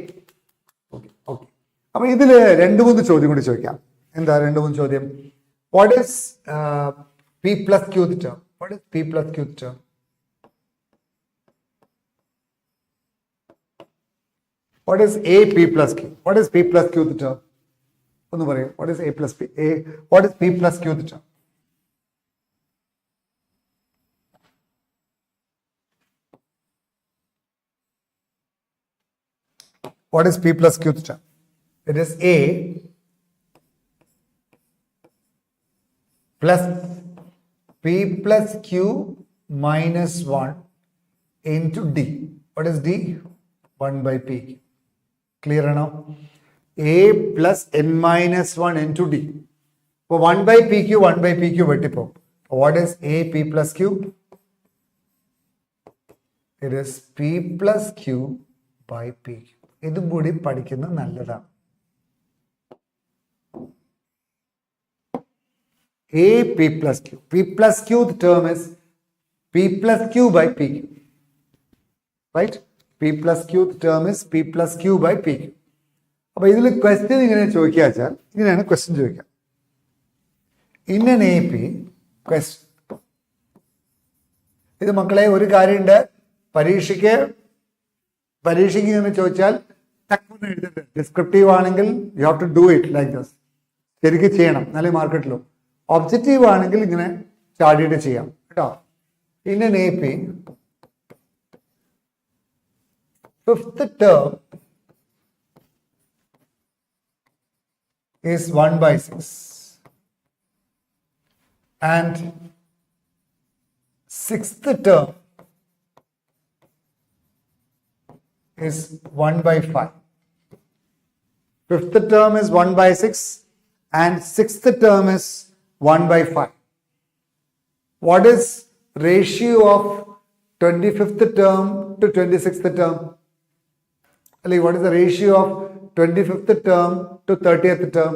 അപ്പൊ ഇതിൽ 2-3 ചോദ്യം കൂടി ചോദിക്കാം. എന്താ 2-3 ചോദ്യം? What is P plus Qth term? What is P plus Qth term? What is A P plus Q? What is P plus Qth term? ഒന്ന് പറയൂ. What is A plus P? What is P plus Qth term? What is P plus Qth term? It is A plus P plus Q minus 1 into D. What is D? 1/P. Clear ആണോ? A plus N minus 1 into D. അപ്പോൾ 1/PQ 1/PQ വെട്ടിപ്പോ. What is A P plus Q? It is P plus Q by PQ. ഇതും കൂടി പഠിക്കുന്നത് നല്ലതാണ്. A P plus Q. P plus Q the term is P plus Q by PQ. Right? P plus Q the term is P plus Q by PQ. അപ്പോൾ ഇതിൽ question ഇങ്ങനെ ചോദിക്കുക വെച്ചാൽ ഇങ്ങനെയാണ് ക്വസ്റ്റ്യൻ ചോദിക്കുക. In N A P question, ഇത് മക്കളെ ഒരു കാര്യമുണ്ട്, പരീക്ഷയ്ക്ക് ഇങ്ങനെ ചോദിച്ചാൽ തക്കൊന്ന് എഴുതരുത്. ഡിസ്ക്രിപ്റ്റീവ് ആണെങ്കിൽ you have to do it like this. ശരിക്കും ചെയ്യണം, നല്ല മാർക്ക് കിട്ടുള്ളൂ. ഒബ്ജക്റ്റീവ് ആണെങ്കിൽ ഇങ്ങനെ ചാടിയിട്ട് ചെയ്യാം കേട്ടോ. In N A P fifth term is 1/6 and sixth term is 1/5. Fifth term is 1/6 and sixth term is 1/5. What is ratio of 25th term to 26th term? What is the ratio of 25th term to 30th term?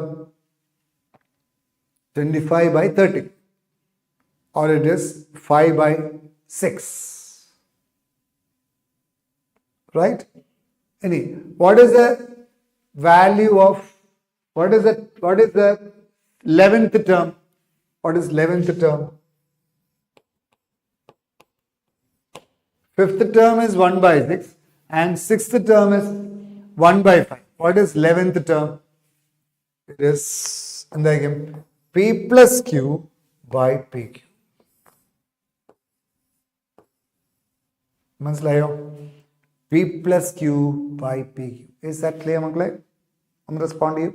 25 by 30. Or it is 5 by 6. Right? What is the value of, what is the 11th term? What is 11th term? 5th term is 1 by 6 and 6th term is 1 by 5. What is 11th term? It is P plus Q by PQ. P plus Q by PQ. Is that clear, Maklai? I'm responding.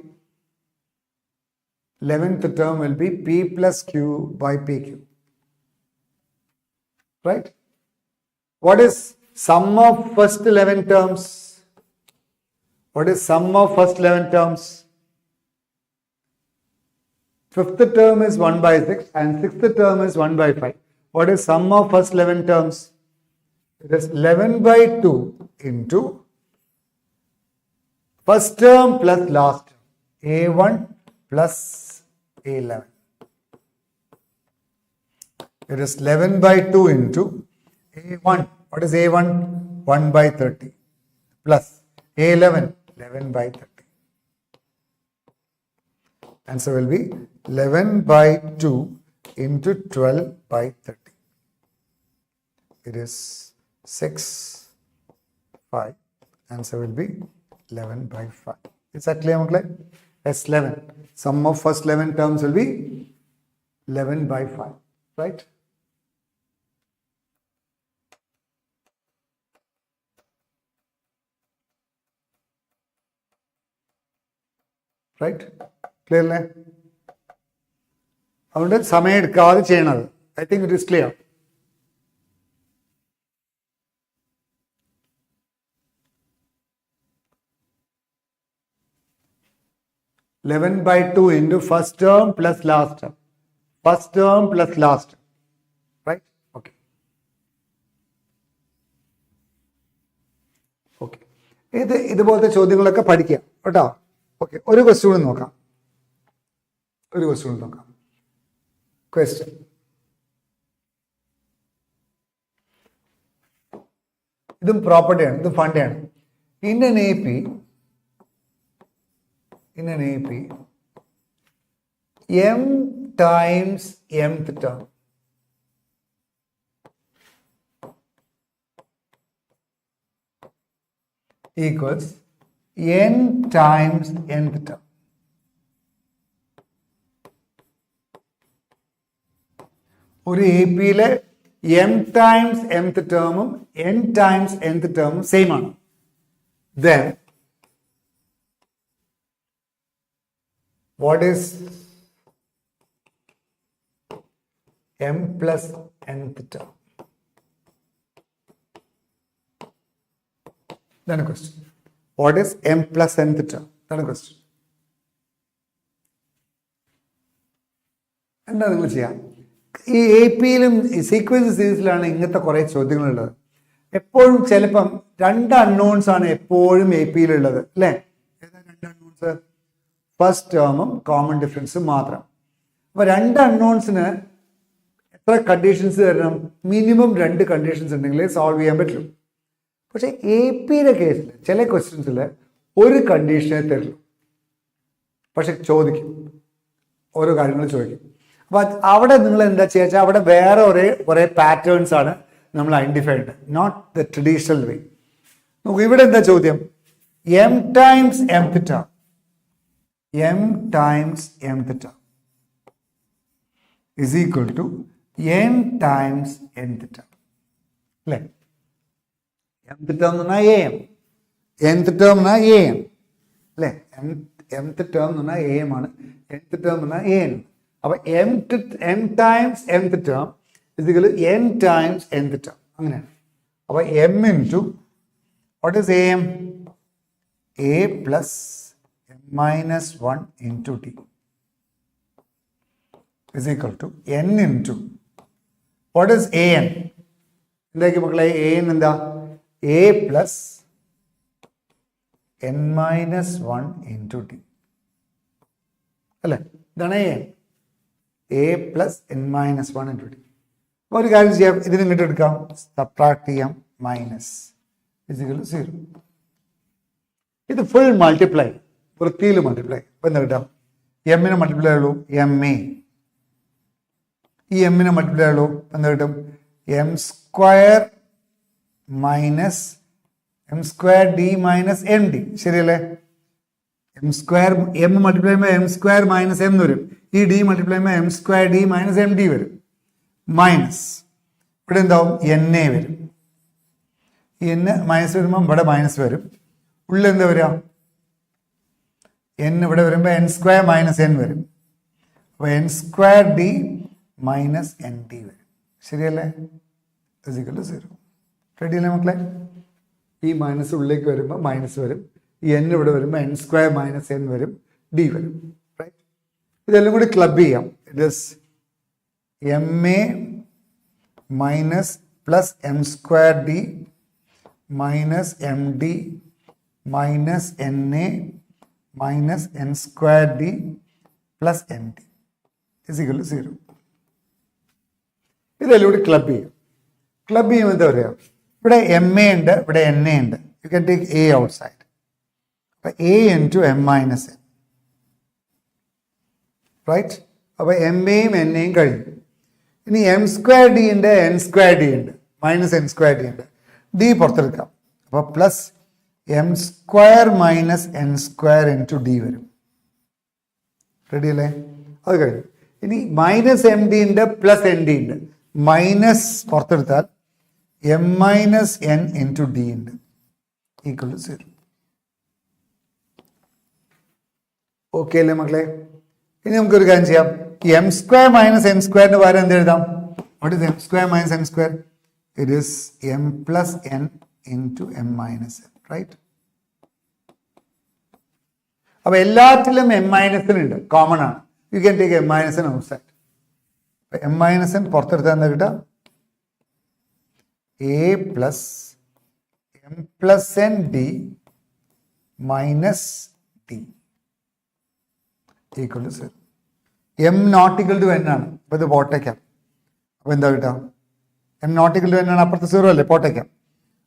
11th term will be P plus Q by PQ. Right? What is sum of first 11 terms? What is sum of first 11 terms? 5th term is 1 by 6 and 6th term is 1 by 5. What is sum of first 11 terms? It is 11 by 2 into first term plus last term. A1 plus A11. It is 11 by 2 into A1. What is A1? 1 by 30 plus A11. 11 by 30. Answer will be 11 by 2 into 12 by 30. It is 6, 5. Answer will be 11 by 5. Is that clear, Maklai? Yes, 11. Sum of first 11 terms will be 11 by 5. Right? Right? Clearly? I think it is clear. Eleven by 2 into first term plus last term. First term plus last term. Right? Okay. Okay. ഇതുപോലത്തെ ചോദ്യങ്ങളൊക്കെ പഠിക്കുക കേട്ടോ. Okay, ഒരു question നോക്കാം. Question. ഇതും പ്രോപ്പർട്ടിയാണ്, ഇതും ഫണ്ടാണ്. In an AP, m times mth term equals n times nth term. ഒരു എ പിയിലെ m ടൈംസ് mth ടേമും n ടൈംസ് nth ടേമും സെയിം ആണ്. Then what is m plus nth term? Then a question. What is m plus nth term? Then a question. എന്താ നിങ്ങൾ ചെയ്യാം? ഈ A പിയിലും sequence സീരീസിലാണ് ഇങ്ങനത്തെ കുറേ ചോദ്യങ്ങളുള്ളത്. എപ്പോഴും ചിലപ്പം രണ്ട് അൺനോൺസ് ആണ് എപ്പോഴും എ പിയിലുള്ളത്, അല്ലേ? ഏതാ രണ്ട് അൺനോൺസ്? ഫസ്റ്റ് ടേമും കോമൺ ഡിഫറൻസും മാത്രം. അപ്പോൾ രണ്ട് അൺനോൺസിന് എത്ര കണ്ടീഷൻസ് തരണം? മിനിമം 2 കണ്ടീഷൻസ് ഉണ്ടെങ്കിലേ സോൾവ് ചെയ്യാൻ പറ്റുള്ളൂ. പക്ഷേ എ പിയുടെ കേസിൽ ചില ക്വസ്റ്റ്യൻസിൽ ഒരു കണ്ടീഷനെ തരുള്ളൂ, പക്ഷെ ചോദിക്കും, ഓരോ കാര്യങ്ങൾ ചോദിക്കും. അപ്പോൾ അവിടെ നിങ്ങൾ എന്താ ചെയ്യുക വെച്ചാൽ അവിടെ വേറെ കുറേ പാറ്റേൺസ് ആണ് നമ്മൾ ഐഡൻറ്റിഫൈ ചെയ്യേണ്ടത്, നോട്ട് ദ ട്രഡീഷണൽ വേ. നോക്കൂ, ഇവിടെ എന്താ ചോദ്യം? m times mth term, m times mth term is equal to n times nth term, അല്ലേ? mth term എന്ന് പറഞ്ഞാൽ am, nth term എന്ന് പറഞ്ഞാൽ am, അല്ലേ? mth term എന്ന് പറഞ്ഞാൽ am ആണ്, nth term എന്ന് പറഞ്ഞാൽ an. അപ്പോൾ m times mth term is equal to n times nth term, അങ്ങനെയാണ്. അപ്പോൾ m into what is am? a plus m minus 1 into t is equal to n into what is an? എന്തായിരിക്കും മക്കളെ an? എന്താ? a plus n minus 1 into t, അല്ലേ? ഇതാണ് an. A plus N minus one into D. ഒരു കാര്യം ചെയ്യാം, ഇതിന് ഇങ്ങോട്ട് എടുക്കാം, സബ്ട്രാക്ട് ചെയ്യാം, മൈനസ് ഇസിക്കൽ 0. ഇത് ഫുൾ മൾട്ടിപ്ലൈ, വൃത്തിയിൽ മൾട്ടിപ്ലൈ. അപ്പം എന്താ കിട്ടാം? എമ്മിനെ മൾട്ടിപ്ലൈ ഉള്ളൂ എം എ, ഈ എമ്മിനെ മൾട്ടിപ്ലൈ ഉള്ളൂ എന്താ കിട്ടും? M square minus M square D minus M D. ശരിയല്ലേ? എം സ്ക്വയർ എം മൾട്ടിപ്ലൈ ചെയ്യുമ്പോൾ എം സ്ക്വയർ മൈനസ് എം വരും. ഈ ഡി മൾട്ടിപ്ലൈ ചെയ്യുമ്പോൾ M square D minus M D വരും. മൈനസ് ഇവിടെ എന്താവും? എൻ എ വരും. ഈ എൻ മൈനസ് വരുമ്പോൾ ഇവിടെ മൈനസ് വരും. ഉള്ളിൽ എന്താ വരിക? എൻ ഇവിടെ വരുമ്പോൾ എൻ സ്ക്വയർ മൈനസ് എൻ വരും. അപ്പോൾ N square D minus N D വരും. ശരിയല്ലേ? ഇസിക്കൽ 0. റെഡിയല്ലേ മക്കളെ? ഈ മൈനസ് ഉള്ളിലേക്ക് വരുമ്പോൾ മൈനസ് വരും. ഈ എൻ ഇവിടെ വരുമ്പോൾ എൻ സ്ക്വയർ മൈനസ് എൻ വരും, ഡി വരും. റൈറ്റ്? ഇതെല്ലാം കൂടി ക്ലബ് ചെയ്യാം. It is M A minus plus M square D minus M D minus N A minus N square D plus N D is equal 0. ഇതെല്ലാം കൂടി club ചെയ്യും. Club ചെയ്യുമ്പോൾ എന്താ പറയുക? ഇവിടെ എം എ ഉണ്ട്, ഇവിടെ എൻ എ ഉണ്ട്. You can take A outside. അപ്പം A into M minus N. Right? അപ്പോൾ എം എയും എൻ എയും കഴിഞ്ഞു. ഇനി എം സ്ക്വയർ ഡി ഉണ്ട്, എൻ സ്ക്വയർ ഡി ഉണ്ട്, മൈനസ് എൻ സ്ക്വയർ ഡി ഉണ്ട്. ഡി പുറത്തെടുക്കാം. അപ്പോൾ plus M square minus N square into D വരും. റെഡി അല്ലേ? അത് കഴിഞ്ഞു. ഇനി മൈനസ് എം ഡി ഉണ്ട്, പ്ലസ് എൻ ഡി ഉണ്ട്. മൈനസ് പുറത്തെടുത്താൽ M minus N into D ഉണ്ട്, ഈക്വൽ ടു 0. ഓക്കെ അല്ലേ മക്കളെ? ഇനി നമുക്കൊരു കാര്യം ചെയ്യാം. എം സ്ക്വയർ മൈനസ് എൻ സ്ക്വയറിന് പകരം എന്ത് എഴുതാം? What is M square minus N square? It is M plus N into M minus N. Right? അപ്പൊ എല്ലാത്തിലും എം മൈനസ് ഉണ്ട്, കോമൺ ആണ്. You can take M minus N outside. M minus N പുറത്തെടുത്താൽ എന്താ കിട്ടുക? A plus M plus N D minus D equal to 0. M not equal to N ആണ്. അപ്പോൾ ഇത് പോട്ടേക്കാം. അപ്പോൾ എന്താ കിട്ടുക? M not equal to N ആണ്, അപ്പുറത്ത് 0 അല്ലേ? പോട്ടേക്കാം.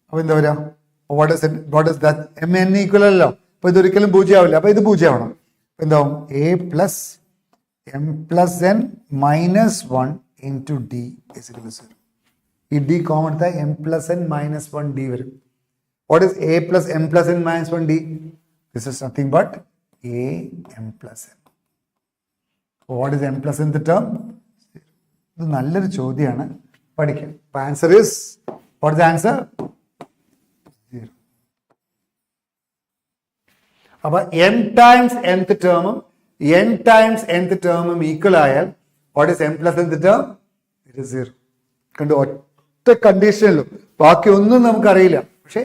അപ്പോൾ എന്താ വരിക? What is that? M N equal അല്ലോ. അപ്പോൾ ഇതൊരിക്കലും 0 ആവില്ല. അപ്പോൾ ഇത് 0 ആവണം. എന്താവും? A plus M plus N minus 1 into D is equal 0. ഈ ഡി കോമൺ എടുത്താൽ M plus N minus 1 D വരും. What is A plus M plus N minus 1 D? This is nothing but A M plus N. What is M plus N term? ഇത് നല്ലൊരു ചോദ്യമാണ്, പഠിക്കാം. അപ്പോൾ answer is, what is answer? 0. അപ്പോൾ M times nth ടേമും n times nth ടേമും equal ആയാൽ what is M plus nth term? It is 0. കണ്ടു? ഒറ്റ കണ്ടീഷനിലും, ബാക്കി ഒന്നും നമുക്കറിയില്ല. പക്ഷെ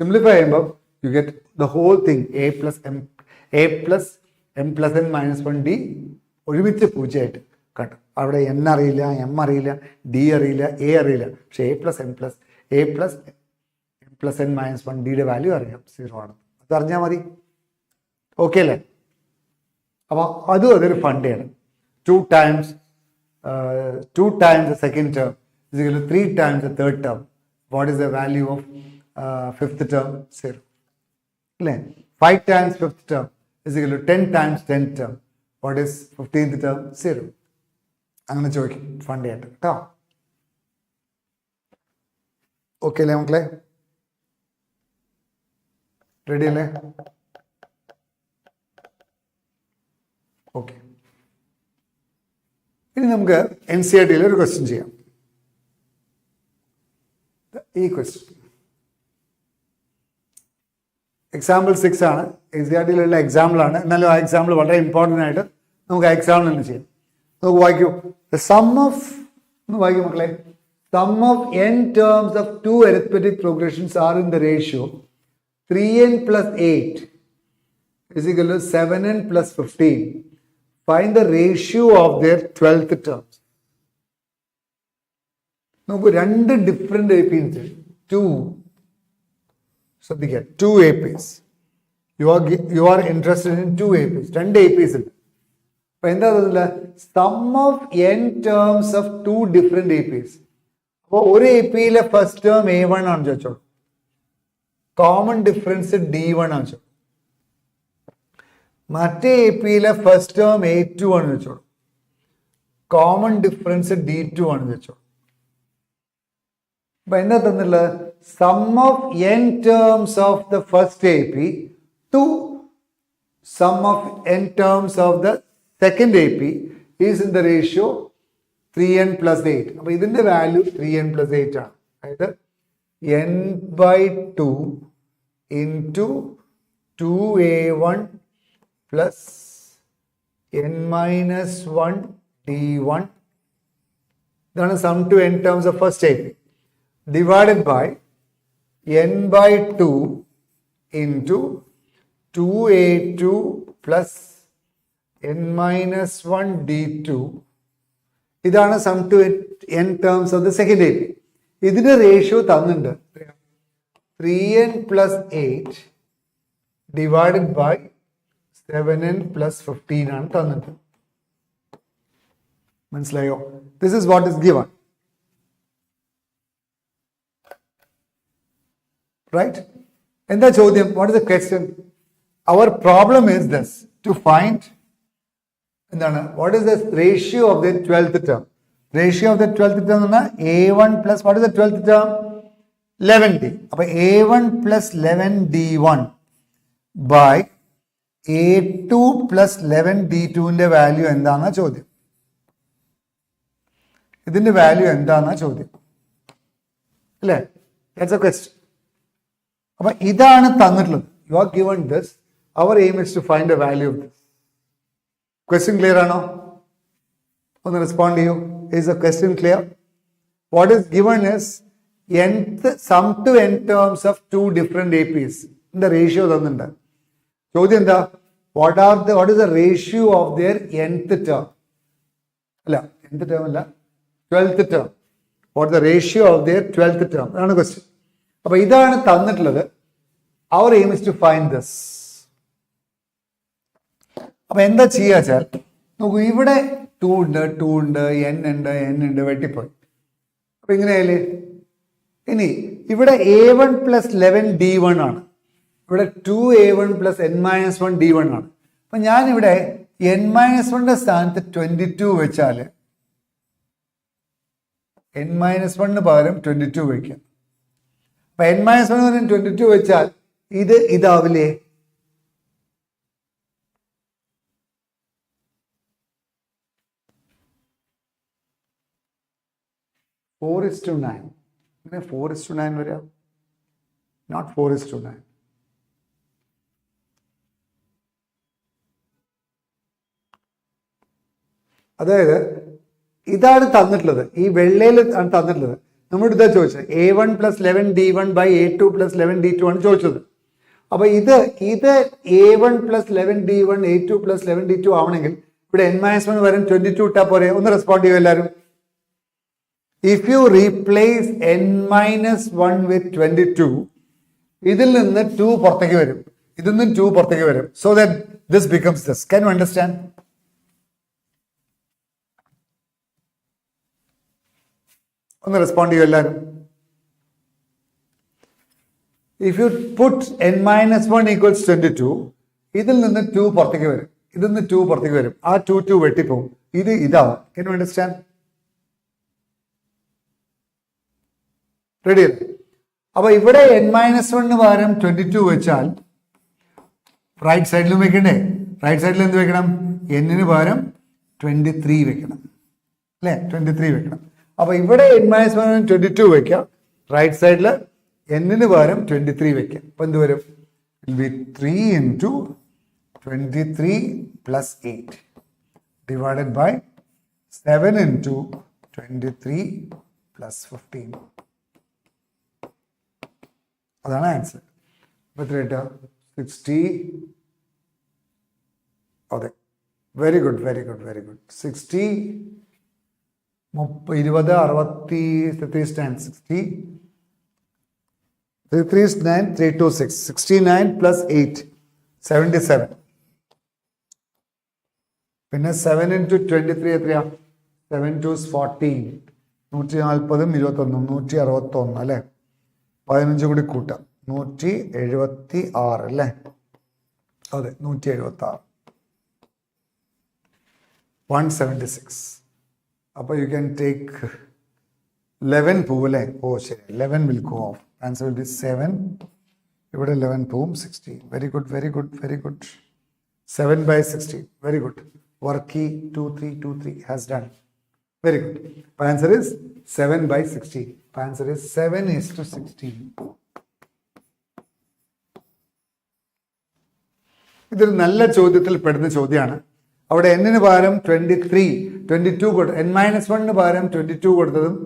സിംപ്ലിഫൈ ചെയ്യുമ്പോൾ you get the whole thing. A plus M plus N minus 1 D ഒരുമിച്ച് 0 ആയിട്ട് കണ്ടു. അവിടെ എൻ അറിയില്ല, എം അറിയില്ല, ഡി അറിയില്ല, എ അറിയില്ല. പക്ഷെ A plus M plus N minus 1 ഡിയുടെ വാല്യൂ അറിയാം, 0 ആണ്. അത് അറിഞ്ഞാൽ മതി. ഓക്കെ അല്ലേ? അപ്പോൾ അതൊരു ഫണ്ടാണ്. 2 times the second term is equal to 3 times the third term. What is the value of fifth term? 0. 5 times fifth term is equal to 10 times 10th term. What is 15th term? 0. അങ്ങനെ ചോദിക്കും fund ആയിട്ട് കേട്ടോ. Okay അല്ലേ മക്കളെ? Ready അല്ലേ? Okay. ഇനി നമുക്ക് NCERT ഒരു ക്വസ്റ്റ്യൻ ചെയ്യാം. ഈ ക്വസ്റ്റ്യൻ എക്സാമ്പിൾ 6 ആണ്. NCERT എക്സാമ്പിൾ ആണ്. എന്നാലും ആ എക്സാമ്പിൾ വളരെ ഇമ്പോർട്ടൻ്റ് ആയിട്ട് നമുക്ക് ആ എക്സാമ്പിൾ തന്നെ ചെയ്യാം. നമുക്ക് വായിക്കൂ. ഒന്ന് വായിക്കും മക്കളെ. Sum of n terms of 2 arithmetic progressions are in the ratio 3n plus 8 is equal to 7n plus 15. Find the ratio of their 12th terms. നമുക്ക് 2 ഡിഫറെന്റ് APs, 2 ശ്രദ്ധിക്കുക, 2 APs. You are interested in 2 APs. 2 APs ഉണ്ട്. അപ്പോൾ എന്താ തന്നില്ല? Sum of n terms of 2 different APs. അപ്പോൾ ഒരു APയിലെ first term A1 ആണ് ചോദിച്ചോളൂ. കോമൺ ഡിഫറൻസ് D1 ആണ് ചോദിച്ചോളൂ. മറ്റേ APയിലെ ഫസ്റ്റ് ടേം A2 ആണ് ചോദിച്ചോളൂ. കോമൺ ഡിഫറൻസ് D2 ആണ് ചോദിച്ചോളൂ. അപ്പൊ എന്താ തന്നിട്ടുള്ളത്? Sum of n terms of the first AP to sum of n terms of the second AP is in the ratio 3n plus 8. അപ്പൊ ഇതിന്റെ വാല്യൂ 3n plus 8 ആണ്. അതായത് n/2 into 2a1 plus n-1 d1. ഇതാണ് sum to n terms of first AP. divided by n/2 into 2a2 plus n-1 d2. ഇതാണ് sum to n terms of the second AP. ഇതിന്റെ ratio തന്നിട്ടുണ്ട് 3n plus 8 divided by 7n plus 15 ആണ് തന്നിട്ടുണ്ട്. മനസ്സിലായോ? This is what is given. Right? എന്താ ചോദ്യം? What is the question? Our problem is this, to find എന്താണ്, what is the ratio of the 12th term? Ratio of the 12th term എന്ന് പറഞ്ഞാൽ A1 plus what is the 12th term? 11D. അപ്പോൾ A1 plus 11D1 by A2 plus 11D2ന്റെ value എന്താണെന്നാ ചോദ്യം. ഇതിന്റെ value എന്താണെന്നാ ചോദ്യം അല്ലേ? That's a question. അപ്പൊ ഇതാണ് തന്നിട്ടുള്ളത്. You are given this. Our aim is to find a value of this. Question clear ആണോ? ഒന്ന് റെസ്പോണ്ട് ചെയ്യൂ. Is the question clear? What is given is sum to n terms of 2 different APs. ഇതിന്റെ ratio തന്നിട്ടുണ്ട്. ചോദ്യം എന്താ? What is the ratio of their nth term? അല്ല, nth term അല്ല, 12th term. What the ratio of their 12th term? അതാണ് question. അപ്പൊ ഇതാണ് തന്നിട്ടുള്ളത്. അവർ aim is to find this. അപ്പൊ എന്താ ചെയ്യാച്ചാൽ നോക്കൂ, ഇവിടെ 2 ഉണ്ട്, 2 ഉണ്ട്, n ഉണ്ട്, n ഉണ്ട്, വെട്ടിപ്പോയി. അപ്പൊ ഇങ്ങനെയല്ലേ? ഇനി ഇവിടെ A1 plus 11D1 ആണ്. ഇവിടെ 2A1 plus n-1 D1 ആണ്. അപ്പൊ ഞാൻ ഇവിടെ n-1ന്റെ സ്ഥാനത്ത് 22 വെച്ചാൽ n-1 പകരം 22 വയ്ക്കാം. അപ്പൊ n-1 പകരം 22 വെച്ചാൽ ഇതാവില്ലേ? Four is to 9. 4 is to 9 വരാം. Not 4 is to 9. അതായത് ഇതാണ് തന്നിട്ടുള്ളത്. ഈ വെള്ളയിൽ ആണ് തന്നിട്ടുള്ളത്. നമ്മൾ ഇതാ ചോദിച്ചത് A1 plus 11D1 by A2 plus 11D2 ആണ് ചോദിച്ചത്. അപ്പൊ ഇത് A1 plus 11D1 A2 plus 11D2 ആവണമെങ്കിൽ ഇവിടെ n-1 വരും 22 ഇട്ടാ പോരെ? ഒന്ന് റെസ്പോണ്ട് ചെയ്യും എല്ലാവരും. If you replace n-1 with 22, ഇതിൽ നിന്ന് 2 പുറത്തേക്ക് വരും, ഇതിൽ നിന്ന് 2 പുറത്തേക്ക് വരും. So that this becomes this. Can you understand? ഒന്ന് റെസ്പോണ്ട് ചെയ്യും എല്ലാവരും. If you put n-1 equals 22, ഇതിൽ നിന്ന് 2 പുറത്തേക്ക് വരും, ഇതിൽ നിന്ന് 2 പുറത്തേക്ക് വരും. ആ 2 വെട്ടിപ്പോവും. ഇതാവും. Can you understand? റെഡി അല്ലേ? അപ്പൊ ഇവിടെ n-1 പകരം 22 വെച്ചാൽ റൈറ്റ് സൈഡിലും വെക്കണ്ടേ? റൈറ്റ് സൈഡിൽ എന്ത് വെക്കണം? n-ന് പകരം 23 വെക്കണം അല്ലേ? 23 വെക്കണം. അപ്പൊ ഇവിടെ n-1 22 വെക്കാം, റൈറ്റ് സൈഡിൽ n-ന് പകരം 23 വെക്കാം. അപ്പൊ എന്ത് വരും? 3 into 23 plus 8 divided by 7 into 23 plus 15. അതാണ് ആൻസർ. അപ്പൊ എത്ര കിട്ടുക? 60. അതെ, very good, very good, very good. 60 20 60 60 3 is 9 326 69 plus 8 77. പിന്നെ 7 into 23 എത്രയാ? 7 2 14. 140 21 161 അല്ലേ? 15 കൂടി കൂട്ടാം 176 അല്ലേ? അതെ 176 176. അപ്പോൾ യു ക്യാൻ ടേക്ക് 11 പോവും അല്ലേ? ഓ ശരി, 11 will go of. Answer will be 7. ഇവിടെ 11 പോവും. 16. Very good, very good, very good. 7 by 16. Very good. Worky 2323 has done. Very good. The answer is 7 by 16. The answer is 7:16. ഇതൊരു നല്ല ചോദ്യത്തിൽ പെടുന്ന ചോദ്യമാണ്. അവിടെ എന്നിന് പകരം 23, 22 കൊടുത്തു. n-1 പകരം 22 കൊടുത്തതും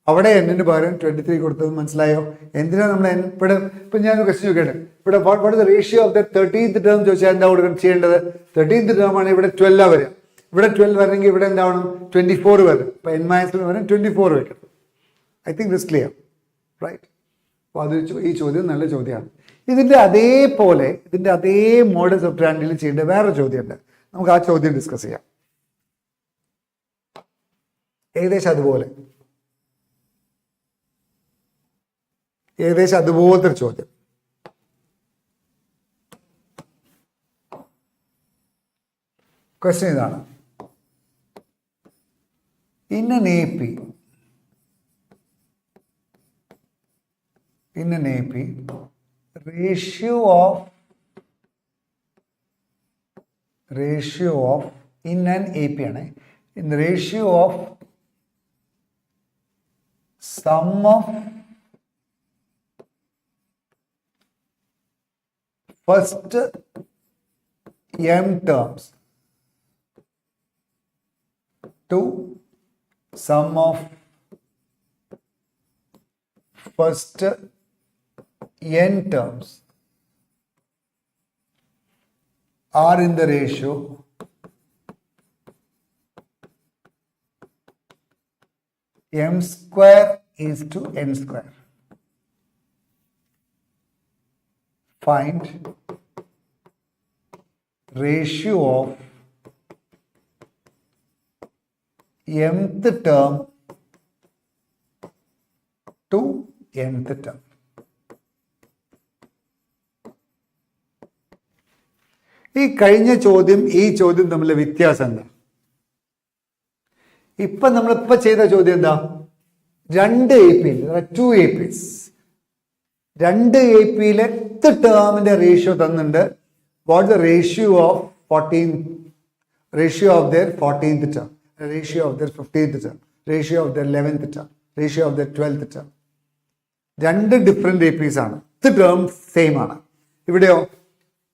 അവിടെ എന്നിന് പകരം 23 കൊടുത്തതും മനസ്സിലായോ? എന്തിനാണ് നമ്മൾ ഇവിടെ ഇപ്പം ഞാൻ ക്വസ്റ്റ്യൻ ചോദിക്കട്ടെ, ഇവിടെ what is the ratio of the 13th term ചോദിച്ചാൽ എന്താ ചെയ്യേണ്ടത്? 13th ടേം ആണ് ഇവിടെ 12 വരിക. ഇവിടെ 12 വരണമെങ്കിൽ ഇവിടെ എന്താവണം? 24 വരും. അപ്പം n-1 വരും 24 വെക്കണം. I think this clear, right? അപ്പോൾ അത് ഈ ചോദ്യം നല്ല ചോദ്യമാണ്. ഇതിൻ്റെ അതേ മോഡൽ സബ്ട്രാൻഡിൽ ചെയ്യേണ്ട വേറെ ചോദ്യമുണ്ട്. നമുക്ക് ആ ചോദ്യം ഡിസ്കസ് ചെയ്യാം. ഏകദേശം അതുപോലത്തെ ഒരു ചോദ്യം. ക്വസ്റ്റ്യൻ ഇതാണ്. In an AP, ratio of in an AP ആണ്. In the ratio of sum of first m terms to sum of first n terms are in the ratio m square is to n square. Find ratio of mth term to nth term. ഈ കഴിഞ്ഞ ചോദ്യം ഈ ചോദ്യം തമ്മിലെ വ്യത്യാസം എന്താ? ഇപ്പം നമ്മളിപ്പോൾ ചെയ്ത ചോദ്യം എന്താ? 2 APയിൽ 2 APs 2 APയിലെ ടേമിന്റെ റേഷ്യോ തന്നിട്ടുണ്ട്. What the ratio of 14th ratio of their 14th term, ratio of their 15th term, ratio of their 11th term, ratio of their 12th term. 2 different APs ആണ്. ടേം സെയിം ആണ്. ഇവിടെയോ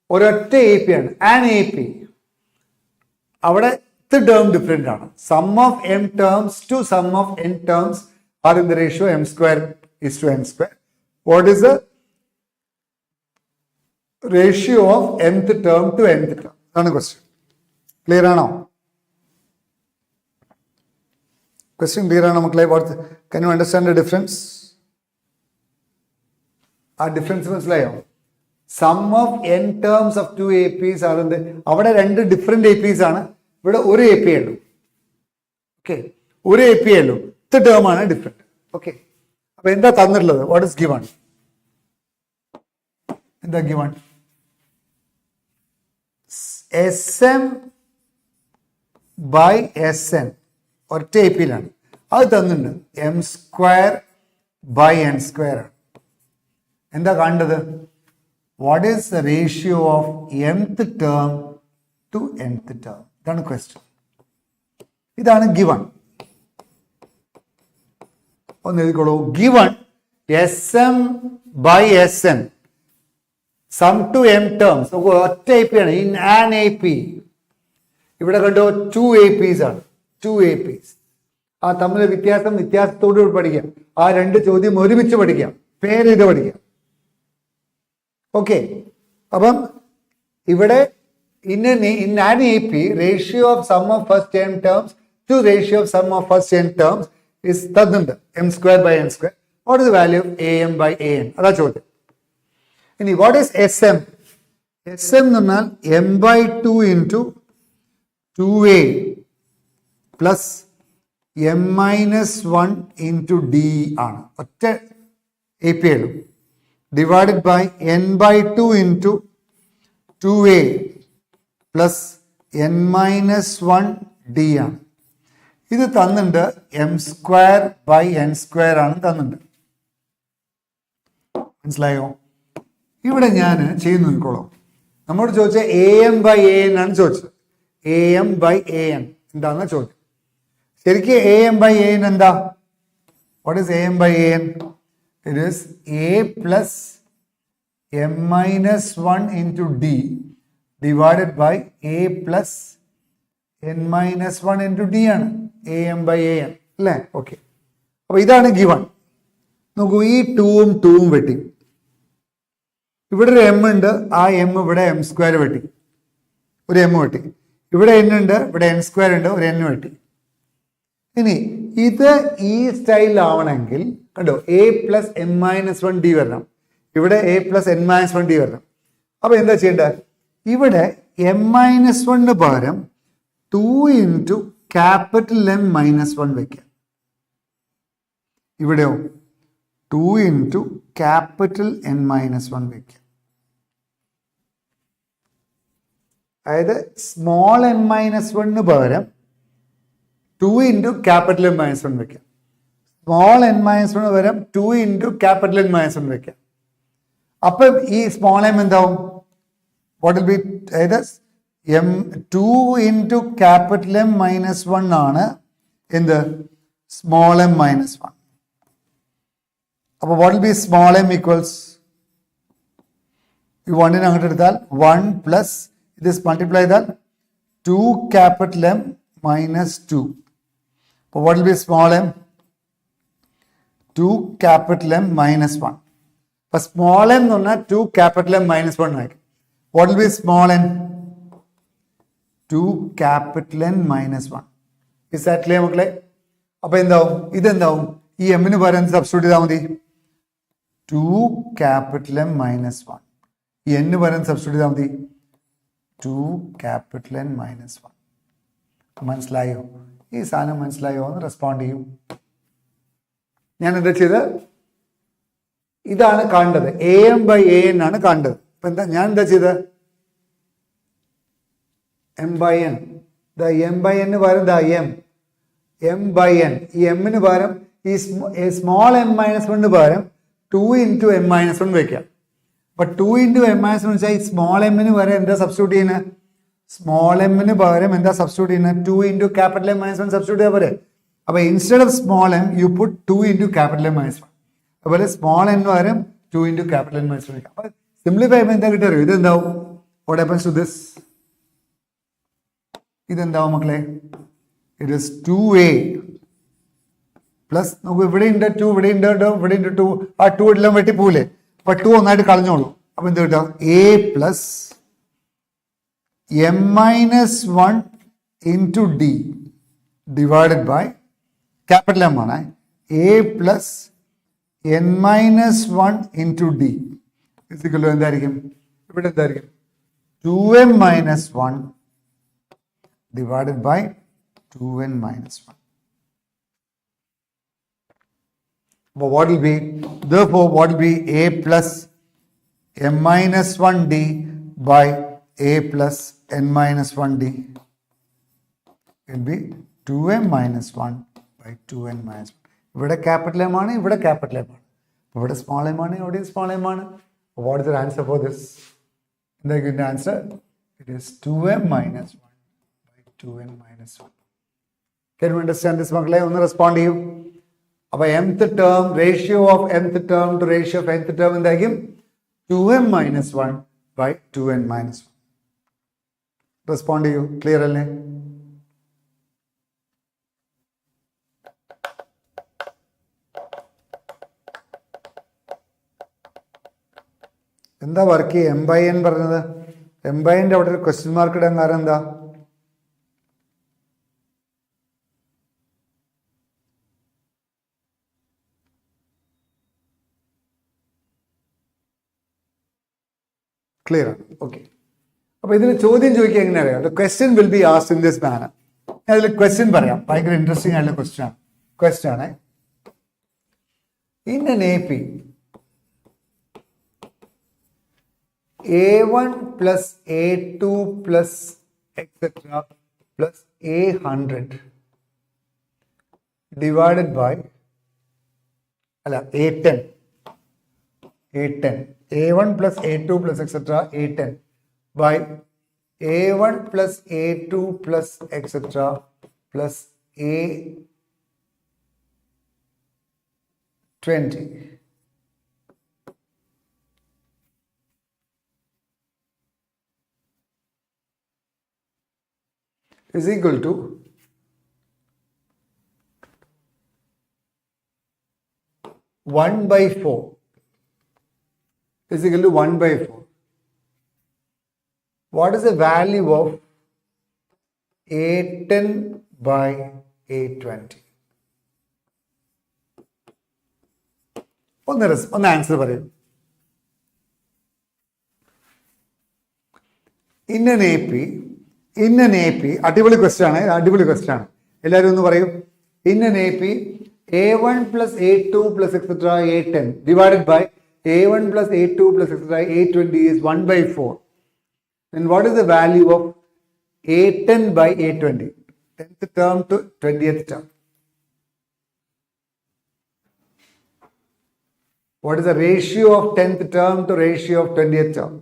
ഒരൊറ്റ AP ആണ്, an AP. അവിടെ term different ആണ്. Sum of m terms to sum of n terms are in the ratio m square is to n square. What is the ratio of mth term to nth term? അതാണ് question. Clear ആണോ? Question clear ആണോ മക്കളെ? Can you understand the difference? ആ difference മനസ്സിലായോ? Sum of n terms of 2 APs ആണ്. അവിടെ 2 different APs ആണ്. ഇവിടെ ഒരു AP ഉള്ളൂ. ഓക്കെ, ഒരു AP ഉള്ളൂ. ടേം ആണ് ഡിഫറെന്റ്. ഓക്കെ, അപ്പൊ എന്താ തന്നിട്ടുള്ളത്? What is given? എന്താ ഗിവൺ? SM by SN ഒറ്റ APയിലാണ്. അത് തന്നിട്ടുണ്ട്. m square by n square ആണ്. എന്താ കാണേണ്ടത്? What is the ratio of mth term to nth term? ഇതാണ് ക്വസ്റ്റ്യൻ. ഇതാണ് ഗിവൺ. ഒന്ന് എഴുതിക്കോളൂ. Given SM by SN sum to m terms. ഒറ്റ AP ആണ്. In an AP. ഇവിടെ കണ്ടോ 2 APs ആണ്. 2 APs. ആ തമ്മിലെ വ്യത്യാസത്തോടു കൂടി പഠിക്കാം. ആ 2 ചോദ്യം ഒരുമിച്ച് പഠിക്കാം. പേര് ഇത് പഠിക്കാം. ഓക്കെ, അപ്പം ഇവിടെ in an AP ratio of sum of first n terms to ratio of sum of first n terms is തന്നിട്ടുണ്ട്. m square by n square. What is the value of am by an? അതാ ചോദ്യം. ഇനി what is SM? SM എന്ന് പറഞ്ഞാൽ m by 2 into 2a plus m minus 1 into d ആണ് ഒറ്റ APL divided by n by 2 into 2a plus n minus 1 d ആണ്. ഇത് തന്നിട്ടുണ്ട് m square by n square ആണ് തന്നിട്ടുണ്ട്. മനസ്സിലായോ? ഇവിടെ ഞാൻ ചെയ്യുന്നു നോക്കോളൂ. നമ്മോട് ചോദിച്ച am by an ആണ് ചോദിച്ചത്. am by an എന്താണെന്ന് ചോദിച്ചത്. ശരിക്കും am by an എന്താ? What is am by an? It is a plus m minus 1 into d divided by a plus n minus 1 into d ആണ് am by an അല്ലേ? Okay, അപ്പൊ ഇതാണ് given. നോക്കൂ, ഈ 2ഉം 2ഉം വെട്ടി. ഇവിടെ ഒരു m ഉണ്ട്, ആ m ഇവിടെ m സ്ക്വയർ വെട്ടി, ഒരു m വെട്ടി. ഇവിടെ n ഉണ്ട്, ഇവിടെ n സ്ക്വയർ ഉണ്ട്, ഒരു n വെട്ടി. ഇനി ഇത് ഈ സ്റ്റൈൽ ആവണമെങ്കിൽ കണ്ടോ, a plus m minus 1 d വരണം, ഇവിടെ a plus n minus 1 d വരണം. അപ്പൊ എന്താ ചെയ്യേണ്ടത്? ഇവിടെ m മൈനസ് 1 പകരം 2 ഇൻറ്റു ക്യാപിറ്റൽ M മൈനസ് 1 വയ്ക്കാം. ഇവിടെയോ 2 ഇൻറ്റു ക്യാപിറ്റൽ N മൈനസ് 1 വയ്ക്കാം. അതായത് സ്മോൾ m മൈനസ് 1 പകരം 2 ഇൻറ്റു ക്യാപിറ്റൽ M മൈനസ് 1 വയ്ക്കാം. സ്മോൾ n മൈനസ് 1 പകരം 2 ഇൻറ്റു ക്യാപിറ്റൽ N മൈനസ് 1 വയ്ക്കാം. അപ്പം ഈ സ്മോൾ m എന്താവും? What will be? അതായത് m 2 into capital M minus 1 ആണ് എന്ത്? Small m minus 1. അപ്പോൾ what will be small m equals? ഈ 1 അങ്ങോട്ട് എടുത്താൽ 1 പ്ലസ് ഇത് മൾട്ടിപ്ലൈ ചെയ്താൽ 2 ക്യാപിറ്റൽ M മൈനസ് 2. അപ്പോൾ what will be small m? 2 capital M minus 1. അപ്പോൾ സ്മോൾ m എന്ന് പറഞ്ഞാൽ 2 ക്യാപിറ്റൽ M മൈനസ് 1 ആയിരിക്കും. What will be small n? 2 capital N minus 1. Is that clear മക്കളെ? അപ്പോൾ എന്താവും? ഇതെന്താവും? ഈ എമ്മിന് പകരം സബ്സ്റ്റിറ്റ്യൂട്ട് ചെയ്താൽ മതി 2 ക്യാപിറ്റൽ M മൈനസ് 1. ഈ n പകരം സബ്സ്റ്റിറ്റ്യൂട്ട് ചെയ്താൽ മതി 2 ക്യാപിറ്റൽ N മൈനസ് 1. മനസ്സിലായോ? ഈ സാധനം മനസ്സിലായോ എന്ന് റെസ്പോണ്ട് ചെയ്യും. ഞാൻ എന്താ ചെയ്ത്, ഇതാണ് കാണേണ്ടത്, am by an ആണ് കാണേണ്ടത്. അപ്പൊ എന്താ ഞാൻ എന്താ ചെയ്ത്, m by n, m by n പകരം m by n, ഈ എമ്മിന് പകരം ഈ സ്മോൾ m മൈനസ് 1 പകരം 2 ഇൻറ്റു m മൈനസ് 1 വെക്കാം. അപ്പൊ 2 ഇൻറ്റു m മൈനസ് 1 വെച്ചാൽ ഈ സ്മോൾ എമ്മിന് പകരം എന്താ സബ്സ്റ്റിറ്റ്യൂട്ട് ചെയ്യുന്നത്? സ്മോൾ എമ്മിന് പകരം എന്താ സബ്സ്റ്റിറ്റ്യൂട്ട് ചെയ്യുന്നത്? 2 into capital M minus 1 substitute ചെയ്യാൻ പോരെ. അപ്പൊ instead of small m you put 2 into capital M minus 1. അതുപോലെ സ്മോൾ n പകരം 2 ഇൻറ്റു ക്യാപിറ്റൽ M മൈനസ് 1. അപ്പൊ സിംപ്ലിഫൈ ചെയ്യുമ്പോൾ എന്താ കിട്ടിയോ? ഇതെന്താവും? What happens to this? ഇതെന്താവും മക്കളെ? ഇറ്റ് ഈസ് 2a പ്ലസ്, നമുക്ക് ഇവിടെ ഉണ്ട് 2, ഇവിടെ ഉണ്ട് 2, ആ 2 എല്ലാം വെട്ടി പോവില്ലേ? അപ്പൊ 2 ഒന്നായിട്ട് കളഞ്ഞോളൂ. അപ്പൊ എന്ത് കിട്ടാം? a plus m minus 1 into d divided by capital M ആണ്, a plus n minus 1 into d ഫിസിക്കലോ എന്തായിരിക്കും? ഇവിടെ എന്തായിരിക്കും? 2m minus 1 divided by 2n minus 1. But what will be? Therefore, what will be a plus m minus 1d by a plus n minus 1d? It will be 2m minus 1 by 2n minus 1. ഇവിടെ capital M ആണ്, ഇവിടെ capital M ആണ്, ഇവിടെ small m ആണ്, ഇവിടെ small m ആണ്. What is the answer for this? The answer, it is 2m minus 1 by 2n minus 1. Can you understand this മക്കളെ? ഒന്ന് റെസ്പോണ്ട് ചെയ്യൂ. അപ്പൊ mth term, ratio of mth term to ratio of nth term എന്തായിരിക്കും? 2m minus 1 by 2n minus 1. Respond ചെയ്യൂ. Clear അല്ലേ? എന്താ work m by n പറഞ്ഞത്? m by n അവിടെ ഒരു ക്വസ്റ്റ്യൻ മാർക്ക് ഇടാൻ കാരണം എന്താ? ക്ലിയർ ആണ്? ഓക്കെ. അപ്പോൾ ഇതിന് ചോദ്യം ചോദിക്കുക എങ്ങനെ അറിയാം? The question will be asked in this manor. ഞാൻ അതിൽ ക്വസ്റ്റ്യൻ പറയാം, ഭയങ്കര ഇൻട്രസ്റ്റിംഗ് ആയിട്ടുള്ള ക്വസ്റ്റ്യൻ ആണ്. In N AP A1 plus A2 plus etc. plus A100 divided by A10. A1 plus A2 plus etc. A10 by A1 plus A2 plus etc. plus A20 is equal to 1/4 is equal to 1/4. What is the value of A10 by A20? ഒന്ന് answer പറയും. In N AP അടിപൊളി question ആണ്, എല്ലാവരും ഒന്ന് പറയും. In N AP A1 plus A2 plus etc. A10 divided by A1 plus A2 plus etc. A20 is 1/4. Then what is the value of A10 by A20? 10th term to 20th term. What is the ratio of 10th term to ratio of 20th term?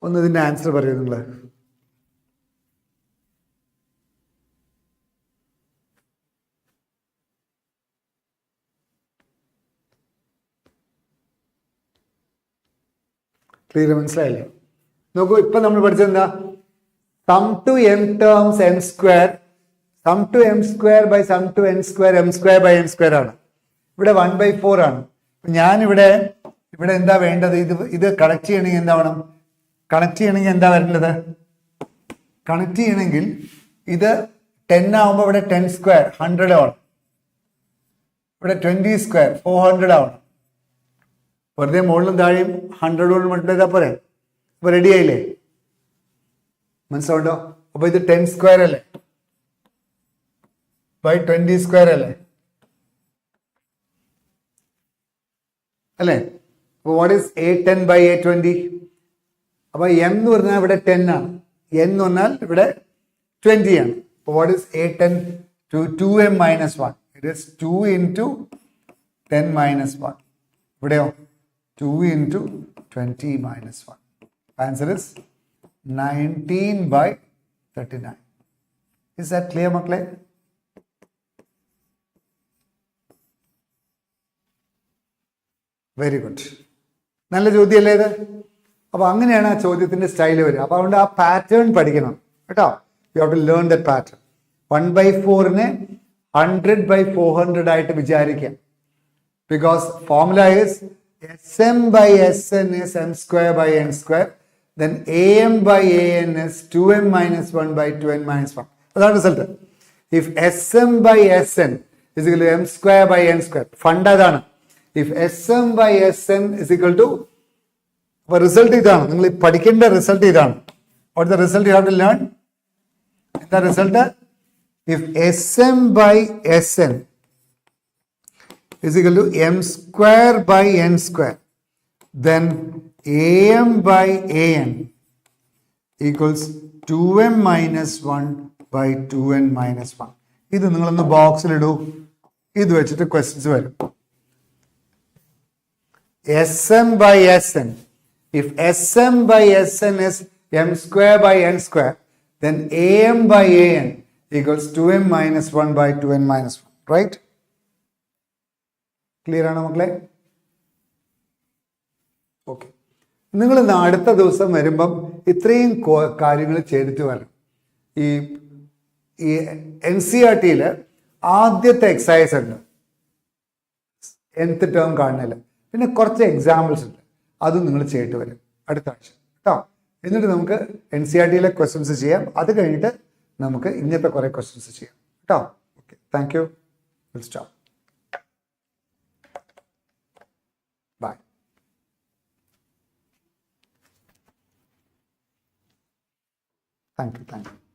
ഒന്ന് ഇതിന്റെ answer പറയൂ നിങ്ങൾ. Clear, മനസ്സിലായില്ലേ? നോക്കൂ, ഇപ്പൊ നമ്മൾ പഠിച്ചത് എന്താ? Sum to m terms m square, sum to m square by sum to n square m square by n square ആണ്. ഇവിടെ 1/4 ആണ്. ഞാൻ ഇവിടെ എന്താ വേണ്ടത്? ഇത് കണക്ട് ചെയ്യണമെങ്കിൽ എന്താ വേണം? കണക്ട് ചെയ്യണമെങ്കിൽ എന്താ വരേണ്ടത്? കണക്ട് ചെയ്യണമെങ്കിൽ ഇത് 10 ആവുമ്പോൾ ഇവിടെ 10 സ്ക്വയർ 100 ആവണം, ഇവിടെ 20 സ്ക്വയർ 400 ആവണം. വെറുതെ മുകളിലും താഴെയും 100 കൊണ്ട് മൾട്ടിപ്ലൈ ചെയ്താൽ പോരെ? ഇപ്പൊ റെഡി ആയില്ലേ? മനസ്സിലാവുണ്ടോ? അപ്പൊ ഇത് 10 സ്ക്വയർ അല്ലേ ബൈ 20 സ്ക്വയർ അല്ലേ? അപ്പൊ what is A10 by A20? അപ്പൊ m എന്ന് പറഞ്ഞാൽ ഇവിടെ 10 ആണ്, n എന്ന് പറഞ്ഞാൽ ഇവിടെ 20 ആണ്. അപ്പൊ what is A10 to 2m minus 1? It is 2 into 10 minus 1. ഇവിടെയോ 2 into 20 minus 1. Answer is 19/39. Is that clear, മക്കളെ? Very good. നല്ല ചോദ്യമല്ലേ ഇത്? അപ്പൊ അങ്ങനെയാണ് ആ ചോദ്യത്തിന്റെ സ്റ്റൈൽ വരിക. അപ്പൊ അതുകൊണ്ട് ആ പാറ്റേൺ പഠിക്കണം കേട്ടോ. You have to learn that pattern. 1/4 100/400 ആയിട്ട് വിചാരിക്കാം. Because formula is SM by SN is m square by n square. Then AM by AN is 2m minus 1 by 2n minus 1. That's the result. If SM by SN is equal to m square by n square, funda adana. If SM by SN is equal to, the result idana. Ningal padikenda result idana. What is the result you have to learn? The result, if SM by SN is equal to m square by n square, then AM by AN equals 2m minus 1 by 2n minus 1. ഇത് നിങ്ങളൊന്ന് ബോക്സിൽ ഇടൂ. ഇത് വെച്ചിട്ട് questions വരും. SM by SN. If SM by SN is m square by n square, then AM by AN equals 2m minus 1 by 2n minus 1. Right? Clear ആണോ മക്കളെ? Okay. നിങ്ങൾ അടുത്ത ദിവസം വരുമ്പം ഇത്രയും കാര്യങ്ങൾ ചെയ്തിട്ട് വരണം. ഈ NCERT ആദ്യത്തെ എക്സസൈസ് ഉണ്ട്, nth ടേം കാണുന്നില്ല. പിന്നെ കുറച്ച് എക്സാമ്പിൾസ് ഉണ്ട്, അതും നിങ്ങൾ ചെയ്തിട്ട് വരും അടുത്ത ആഴ്ച കേട്ടോ. എന്നിട്ട് നമുക്ക് NCERT ക്വസ്റ്റ്യൻസ് ചെയ്യാം. അത് കഴിഞ്ഞിട്ട് നമുക്ക് ഇങ്ങനത്തെ കുറേ ക്വസ്റ്റ്യൻസ് ചെയ്യാം കേട്ടോ. Okay, thank you. Will stop. Bye. Thank U.